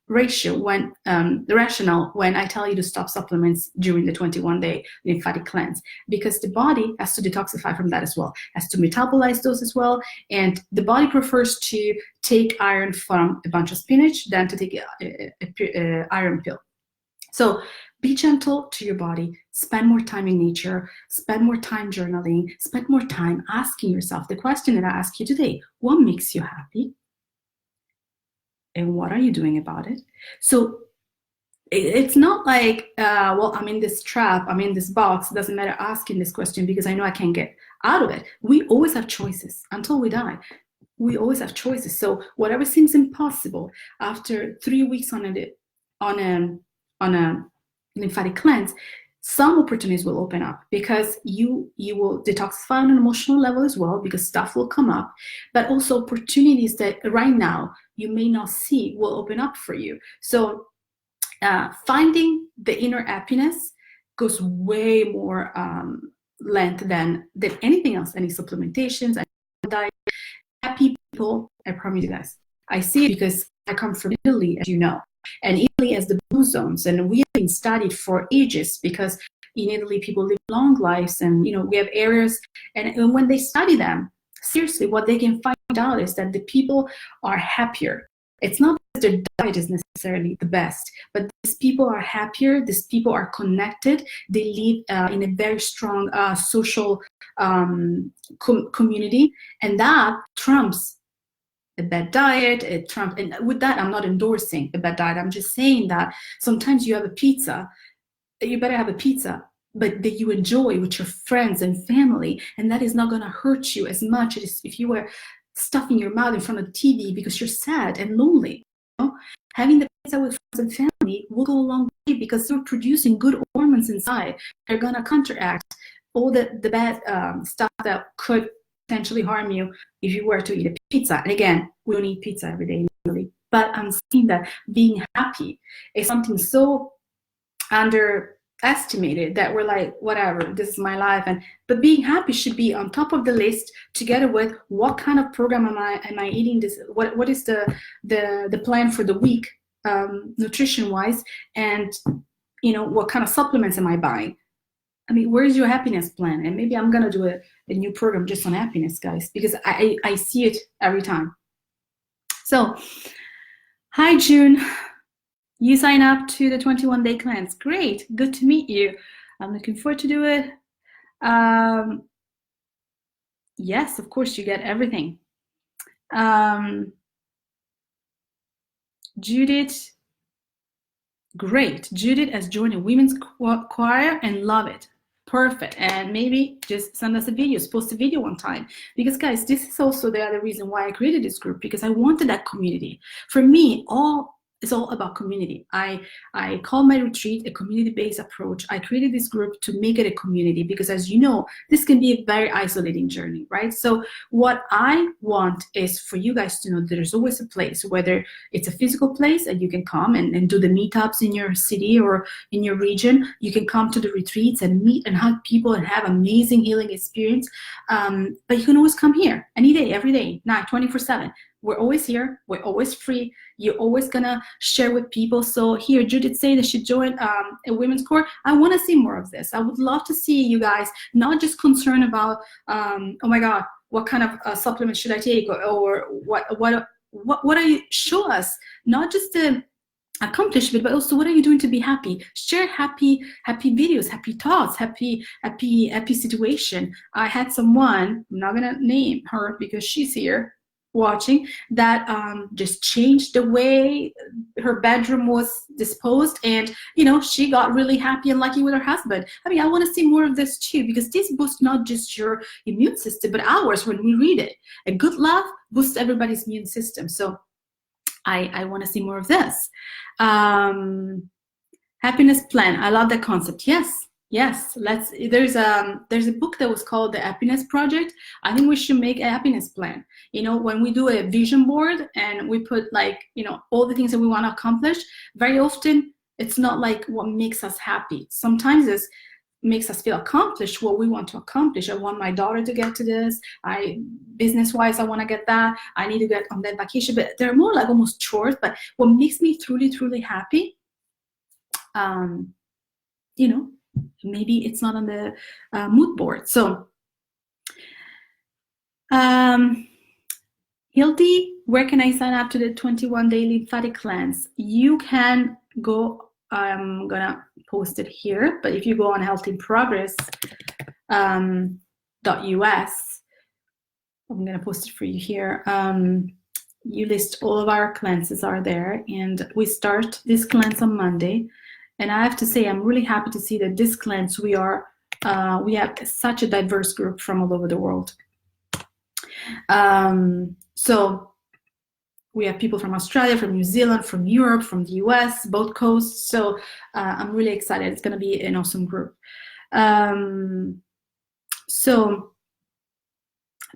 ratio when the rationale when I tell you to stop supplements during the 21-day lymphatic cleanse, because the body has to detoxify from that as well, has to metabolize those as well, and the body prefers to take iron from a bunch of spinach than to take a iron pill. So be gentle to your body, spend more time in nature, spend more time journaling, spend more time asking yourself the question that I asked you today: what makes you happy? And what are you doing about it? So it's not like, well, I'm in this trap, I'm in this box. It doesn't matter asking this question because I know I can't get out of it. We always have choices until we die. We always have choices. So whatever seems impossible, after 3 weeks on on a lymphatic cleanse, some opportunities will open up because you will detoxify on an emotional level as well, because stuff will come up, but also opportunities that right now you may not see will open up for you. So finding the inner happiness goes way more length than anything else, any supplementations, any diet. Happy people, I promise you guys. I see it because I come from Italy, as you know, and Italy has the blue zones, and we have been studied for ages because in Italy people live long lives, and we have areas, and when they study them seriously, what they can find out is that the people are happier. It's not that their diet is necessarily the best, but these people are happier, these people are connected, they live in a very strong social community, and that trumps a bad diet. And with that, I'm not endorsing a bad diet. I'm just saying that sometimes you have a pizza, you better have a pizza, but that you enjoy with your friends and family, and that is not going to hurt you as much as if you were stuffing your mouth in front of the TV because you're sad and lonely. Having the pizza with friends and family will go a long way because they're producing good hormones inside. They're going to counteract all the bad stuff that could potentially harm you if you were to eat a pizza. And again, we don't eat pizza every day, really. But I'm saying that being happy is something so underestimated that we're like, whatever, this is my life. But being happy should be on top of the list, together with what kind of program am I eating this, what is the plan for the week, nutrition wise, and what kind of supplements am I buying. I mean, where's your happiness plan? And maybe I'm gonna do a new program just on happiness, guys, because I see it every time. So hi June, you sign up to the 21-day cleanse. Great, good to meet you. I'm looking forward to do it. Yes, of course, you get everything. Judith, great. Judith has joined a women's choir and love it. Perfect. And maybe just send us a video, post a video one time. Because guys, this is also the other reason why I created this group, because I wanted that community. For me, it's all about community. I call my retreat a community-based approach. I created this group to make it a community because, as you know, this can be a very isolating journey, right? So what I want is for you guys to know that there's always a place, whether it's a physical place and you can come and do the meetups in your city or in your region. You can come to the retreats and meet and hug people and have amazing healing experience. But you can always come here any day, every day, 24/7. We're always here. We're always free. You're always gonna share with people. So here, Judith say that she joined a women's core. I want to see more of this. I would love to see you guys not just concerned about, oh my God, what kind of supplements should I take, or what are you? Show us not just the accomplishment, but also what are you doing to be happy. Share happy videos, happy thoughts, happy situation. I had someone, I'm not gonna name her because she's here watching, that just changed the way her bedroom was disposed, and she got really happy and lucky with her husband. I mean, I want to see more of this too, because this boosts not just your immune system but ours when we read it. A good love boosts everybody's immune system. So I want to see more of this. Happiness plan, I love that concept. Yes, there's a book that was called The Happiness Project. I think we should make a happiness plan. When we do a vision board and we put all the things that we want to accomplish, very often it's not like what makes us happy. Sometimes it makes us feel accomplished what we want to accomplish. I want my daughter to get to this. Business-wise, I want to get that. I need to get on that vacation. But they're more like almost chores. But what makes me truly, truly happy, maybe it's not on the mood board. So, Hildy, where can I sign up to the 21-day lymphatic cleanse? You can go, I'm gonna post it here, but if you go on healthyprogress.us, I'm gonna post it for you here. You list all of our cleanses are there, and we start this cleanse on Monday. And I have to say, I'm really happy to see that this cleanse, we have such a diverse group from all over the world. So we have people from Australia, from New Zealand, from Europe, from the US, both coasts. So I'm really excited. It's going to be an awesome group. So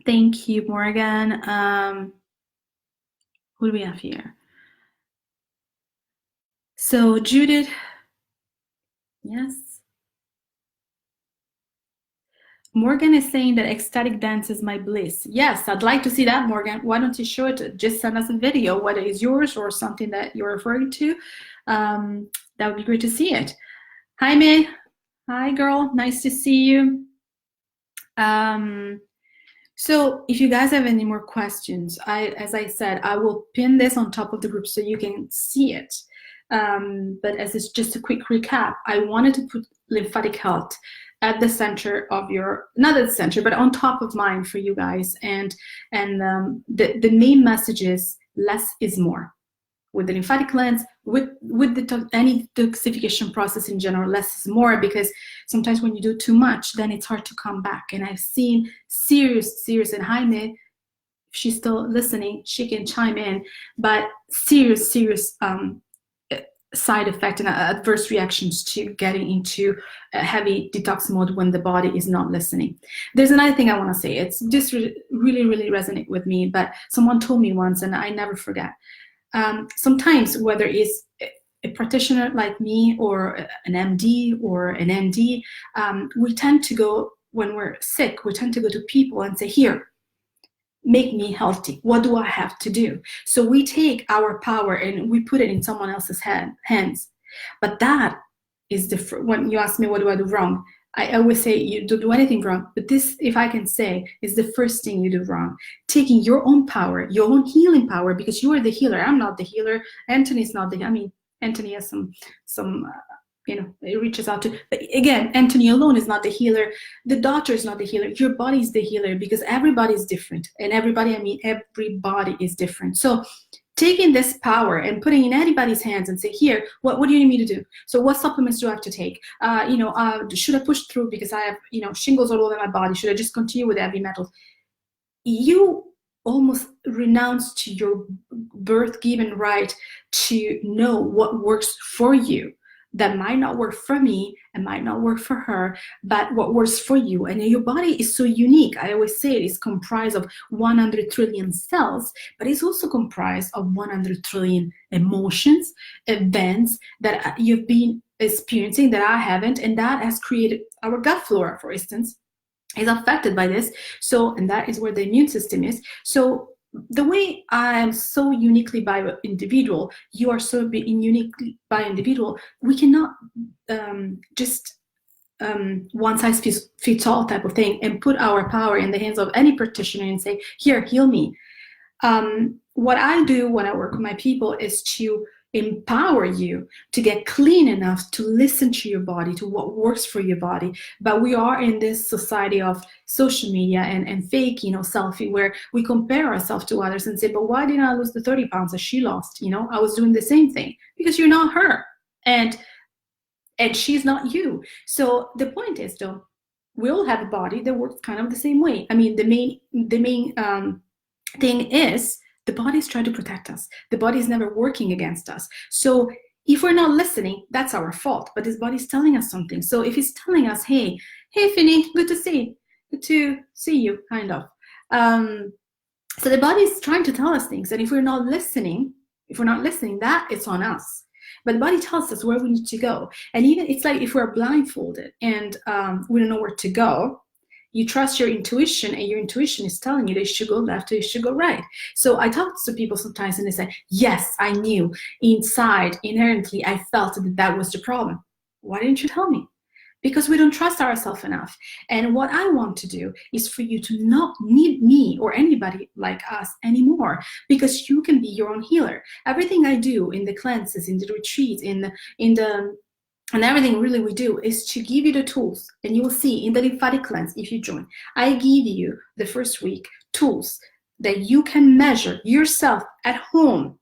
thank you, Morgan. Who do we have here? So Judith, yes. Morgan is saying that ecstatic dance is my bliss. Yes, I'd like to see that, Morgan. Why don't you show it? Just send us a video, whether it's yours or something that you're referring to. That would be great to see it. Hi, May. Hi, girl. Nice to see you. So if you guys have any more questions, as I said, I will pin this on top of the group so you can see it. But as it's just a quick recap, I wanted to put lymphatic health at the center of your, not at the center, but on top of mind for you guys. And the main message is less is more. With the lymphatic cleanse, with any detoxification process in general, less is more, because sometimes when you do too much, then it's hard to come back. And I've seen serious, and Jaime, if she's still listening, she can chime in, but serious side effect and adverse reactions to getting into a heavy detox mode when the body is not listening. There's another thing I want to say. It's just really resonate with me, but someone told me once, and I never forget. Sometimes, whether it's a practitioner like me or an MD or an ND, we tend to go, when we're sick, we tend to go to people and say, here, make me healthy. What do I have to do? So we take our power and we put it in someone else's hands. But that is different. When you ask me, what do I do wrong? I always say you don't do anything wrong, but this, if I can say, is the first thing you do wrong. Taking your own power, your own healing power, because you are the healer. I'm not the healer. Anthony's not the, I mean, Anthony has some it reaches out to, but again, Anthony alone is not the healer. The doctor is not the healer. Your body is the healer, because everybody is different. And everybody is different. So taking this power and putting it in anybody's hands and say, here, what do you need me to do? So what supplements do I have to take? Should I push through because I have, shingles all over my body? Should I just continue with heavy metals? You almost renounce to your birth-given right to know what works for you. That might not work for me and might not work for her, but what works for you. And your body is so unique. I always say it is comprised of 100 trillion cells, but it's also comprised of 100 trillion emotions, events that you've been experiencing that I haven't, and that has created our gut flora, for instance, is affected by this. So, and that is where the immune system is. So the way I am so uniquely by individual, you are so uniquely by individual, we cannot just one size fits all type of thing and put our power in the hands of any practitioner and say, here, heal me. What I do when I work with my people is to empower you to get clean enough to listen to your body, to what works for your body. But we are in this society of social media and fake, selfie, where we compare ourselves to others and say, but why didn't I lose the 30 pounds that she lost? I was doing the same thing. Because you're not her. And she's not you. So the point is, though, we all have a body that works kind of the same way. I mean, the main thing is, the body is trying to protect us. The body is never working against us. So if we're not listening, that's our fault. But this body is telling us something. So if it's telling us, hey, Finny, good to see you, kind of. So the body is trying to tell us things. And if we're not listening, that it's on us. But the body tells us where we need to go. And even it's like if we're blindfolded and we don't know where to go, you trust your intuition, and your intuition is telling you that you should go left or you should go right. So I talk to people sometimes and they say, yes, I knew inside, inherently, I felt that was the problem. Why didn't you tell me? Because we don't trust ourselves enough. And what I want to do is for you to not need me or anybody like us anymore, because you can be your own healer. Everything I do in the cleanses, in the retreats, and everything really we do is to give you the tools. And you will see in the lymphatic cleanse, if you join, I give you the first week tools that you can measure yourself at home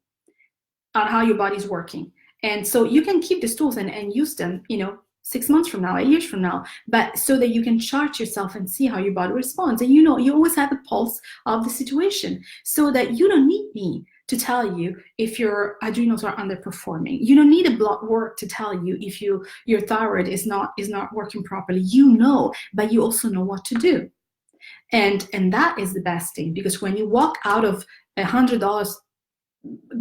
on how your body's working. And so you can keep these tools and use them, 6 months from now, 8 years from now, but so that you can chart yourself and see how your body responds. And you always have a pulse of the situation, so that you don't need me to tell you if your adrenals are underperforming. You don't need a blood work to tell you if your thyroid is not working properly. You know, but you also know what to do. And that is the best thing, because when you walk out of $100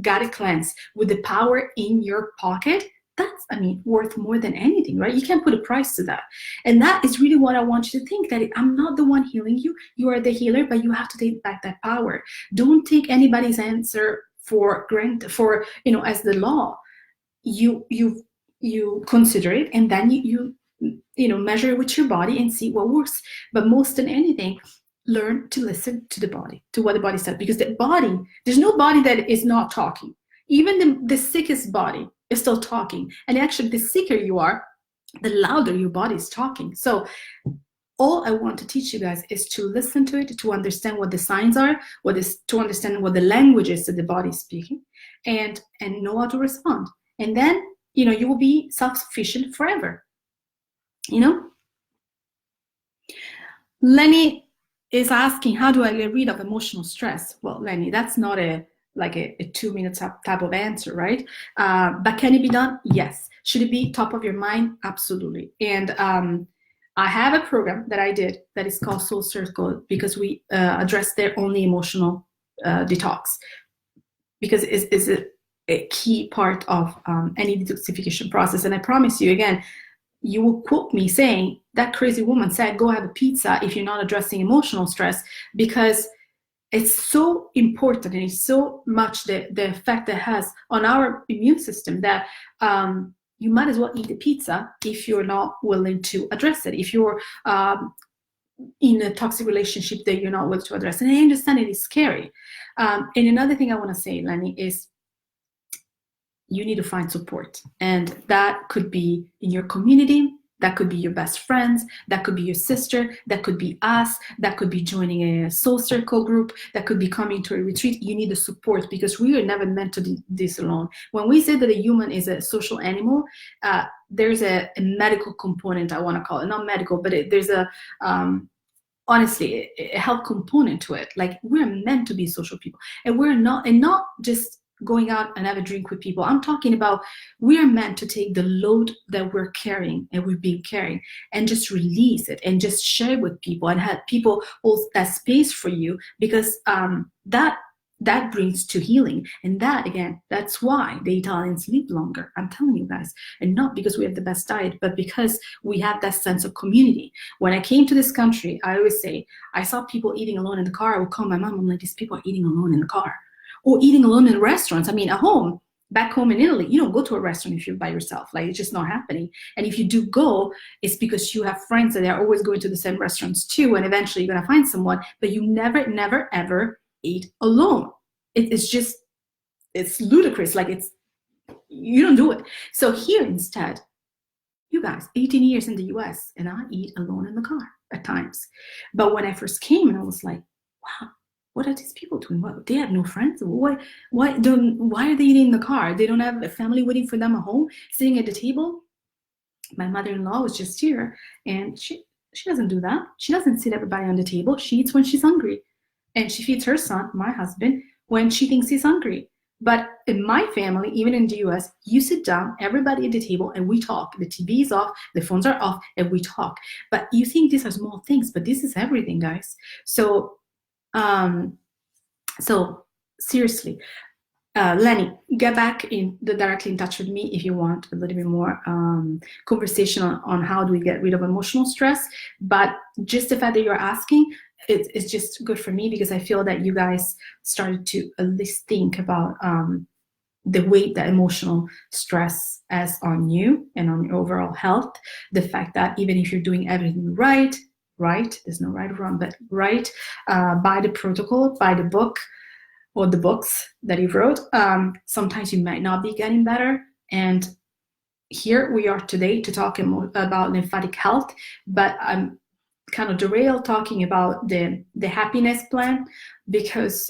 guided cleanse with the power in your pocket, that's, I mean, worth more than anything, right? You can't put a price to that. And that is really what I want you to think, that I'm not the one healing you. You are the healer, but you have to take back that power. Don't take anybody's answer for granted, for, you know, as the law. You consider it, and then you know, measure it with your body and see what works. But most than anything, learn to listen to the body, to what the body said, because the body, there's no body that is not talking. Even the sickest body is still talking. And actually, the sicker you are, the louder your body is talking. So all I want to teach you guys is to listen to it, to understand what the signs are, to understand what the language is that the body is speaking, and know how to respond. And then, you know, you will be self-sufficient forever. You know? Lenny is asking, how do I get rid of emotional stress? Well, Lenny, that's not a 2-minute type of answer, right? But can it be done? Yes. Should it be top of your mind? Absolutely. And I have a program that I did that is called Soul Circle, because we address their only emotional detox, because it's a key part of any detoxification process. And I promise you, again, you will quote me saying, that crazy woman said, go have a pizza if you're not addressing emotional stress, because it's so important, and it's so much the effect that has on our immune system that you might as well eat the pizza if you're not willing to address it. If you're in a toxic relationship that you're not willing to address. And I understand it is scary. And another thing I want to say, Lenny, is you need to find support. And that could be in your community, that could be your best friends, that could be your sister, that could be us, that could be joining a Soul Circle group, that could be coming to a retreat. You need the support, because we are never meant to do this alone. When we say that a human is a social animal, there's a medical component, I want to call it, not medical, but there's a honestly a health component to it. Like, we're meant to be social people, and we're not, and not just going out and have a drink with people. I'm talking about, we are meant to take the load that we're carrying and we've been carrying, and just release it and just share with people, and have people hold that space for you, because that brings to healing. And that, again, that's why the Italians live longer. I'm telling you guys, and not because we have the best diet, but because we have that sense of community. When I came to this country, I always say, I saw people eating alone in the car. I would call my mom, I'm like, these people are eating alone in the car. Or eating alone in restaurants. I mean, at home, back home in Italy, you don't go to a restaurant if you're by yourself. Like, it's just not happening. And if you do go, it's because you have friends that are always going to the same restaurants too, and eventually you're gonna find someone, but you never, never, ever eat alone. It's ludicrous. Like, you don't do it. So here instead, you guys, 18 years in the US, and I eat alone in the car at times. But when I first came, and I was like, wow, what are these people doing? What, they have no friends? Why are they eating in the car? They don't have a family waiting for them at home, sitting at the table? My mother-in-law was just here, and she doesn't do that. She doesn't sit everybody on the table. She eats when she's hungry. And she feeds her son, my husband, when she thinks he's hungry. But in my family, even in the US, you sit down, everybody at the table, and we talk. The TV is off, the phones are off, and we talk. But you think these are small things, but this is everything, guys. So seriously, Lenny, get back directly in touch with me if you want a little bit more conversation on how do we get rid of emotional stress. But just the fact that you're asking, it's just good for me, because I feel that you guys started to at least think about the weight that emotional stress has on you and on your overall health. The fact that even if you're doing everything right, there's no right or wrong, but right, by the protocol, by the book, or the books that he wrote, sometimes you might not be getting better. And here we are today to talk about lymphatic health, but I'm kind of derailed talking about the happiness plan, because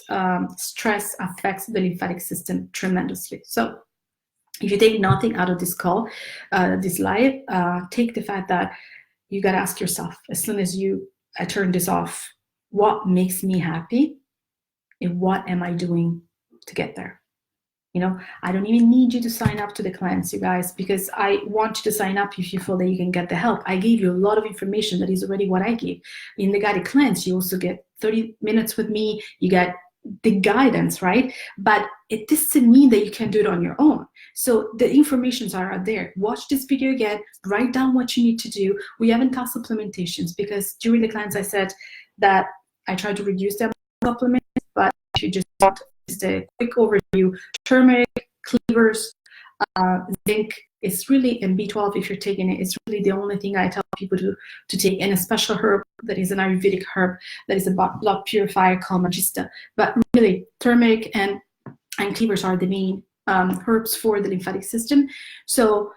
stress affects the lymphatic system tremendously. So if you take nothing out of this call, this live, take the fact that you got to ask yourself, as soon as I turn this off, what makes me happy? And what am I doing to get there. You know, I don't even need you to sign up to the cleanse, you guys, because I want you to sign up if you feel that you can get the help. I gave you a lot of information that is already what I gave. In the guided cleanse, you also get 30 minutes with me, you get the guidance, right? But it doesn't mean that you can do it on your own. So the informations are out there. Watch this video again, write down what you need to do. We haven't taught supplementations because during the cleanse I said that I tried to reduce the amount of supplements, but if you just want just a quick overview, turmeric, cleavers, zinc is really, and B12 if you're taking it, it's really the only thing I tell people to take, and a special herb that is an Ayurvedic herb that is a blood purifier called Magista. But really, turmeric and cleavers are the main herbs for the lymphatic system. So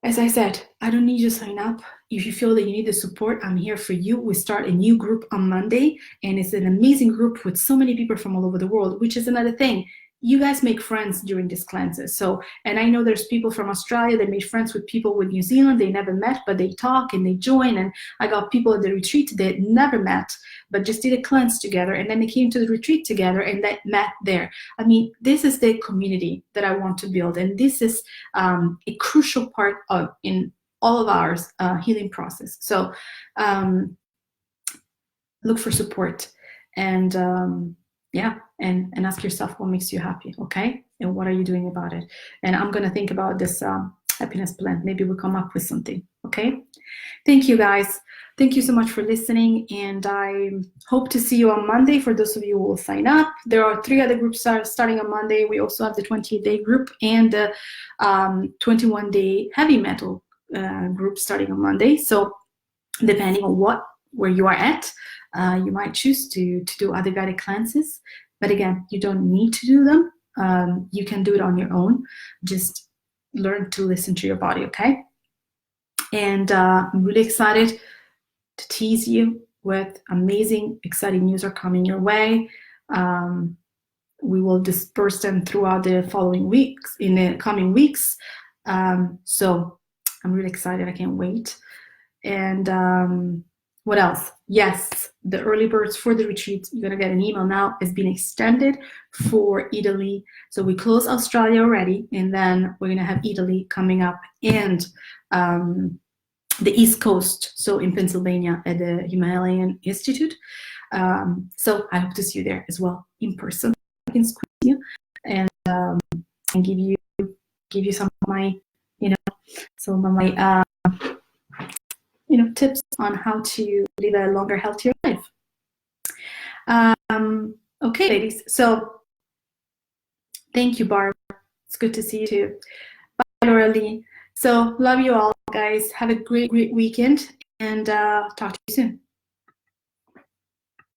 as I said, I don't need you to sign up. If you feel that you need the support, I'm here for you. We start a new group on Monday, and it's an amazing group with so many people from all over the world, which is another thing. You guys make friends during these cleanses. So, and I know there's people from Australia that made friends with people with New Zealand they never met, but they talk and they join. And I got people at the retreat that never met, but just did a cleanse together. And then they came to the retreat together and they met there. I mean, this is the community that I want to build. And this is a crucial part of in all of our healing process. So look for support and yeah, and ask yourself what makes you happy, okay? And what are you doing about it? And I'm gonna think about this happiness blend. Maybe we'll come up with something, okay? Thank you guys. Thank you so much for listening, and I hope to see you on Monday for those of you who will sign up. There are 3 other groups starting on Monday. We also have the 28-day group and the 21-day heavy metal group starting on Monday. So depending on where you are at, you might choose to do other guided cleanses. But again, you don't need to do them. You can do it on your own. Just learn to listen to your body, okay? And I'm really excited to tease you with amazing, exciting news are coming your way. We will disperse them throughout the following weeks, in the coming weeks. So I'm really excited. I can't wait. And what else? Yes, the early birds for the retreat, you're going to get an email now, has been extended for Italy. So we closed Australia already, and then we're going to have Italy coming up, and the East Coast, so in Pennsylvania at the Himalayan Institute. So I hope to see you there as well in person. I can squeeze you and give you some of my, tips on how to live a longer, healthier life. Okay, ladies. So thank you, Barb. It's good to see you too. Bye, Laura Lee. So love you all, guys. Have a great weekend, and talk to you soon.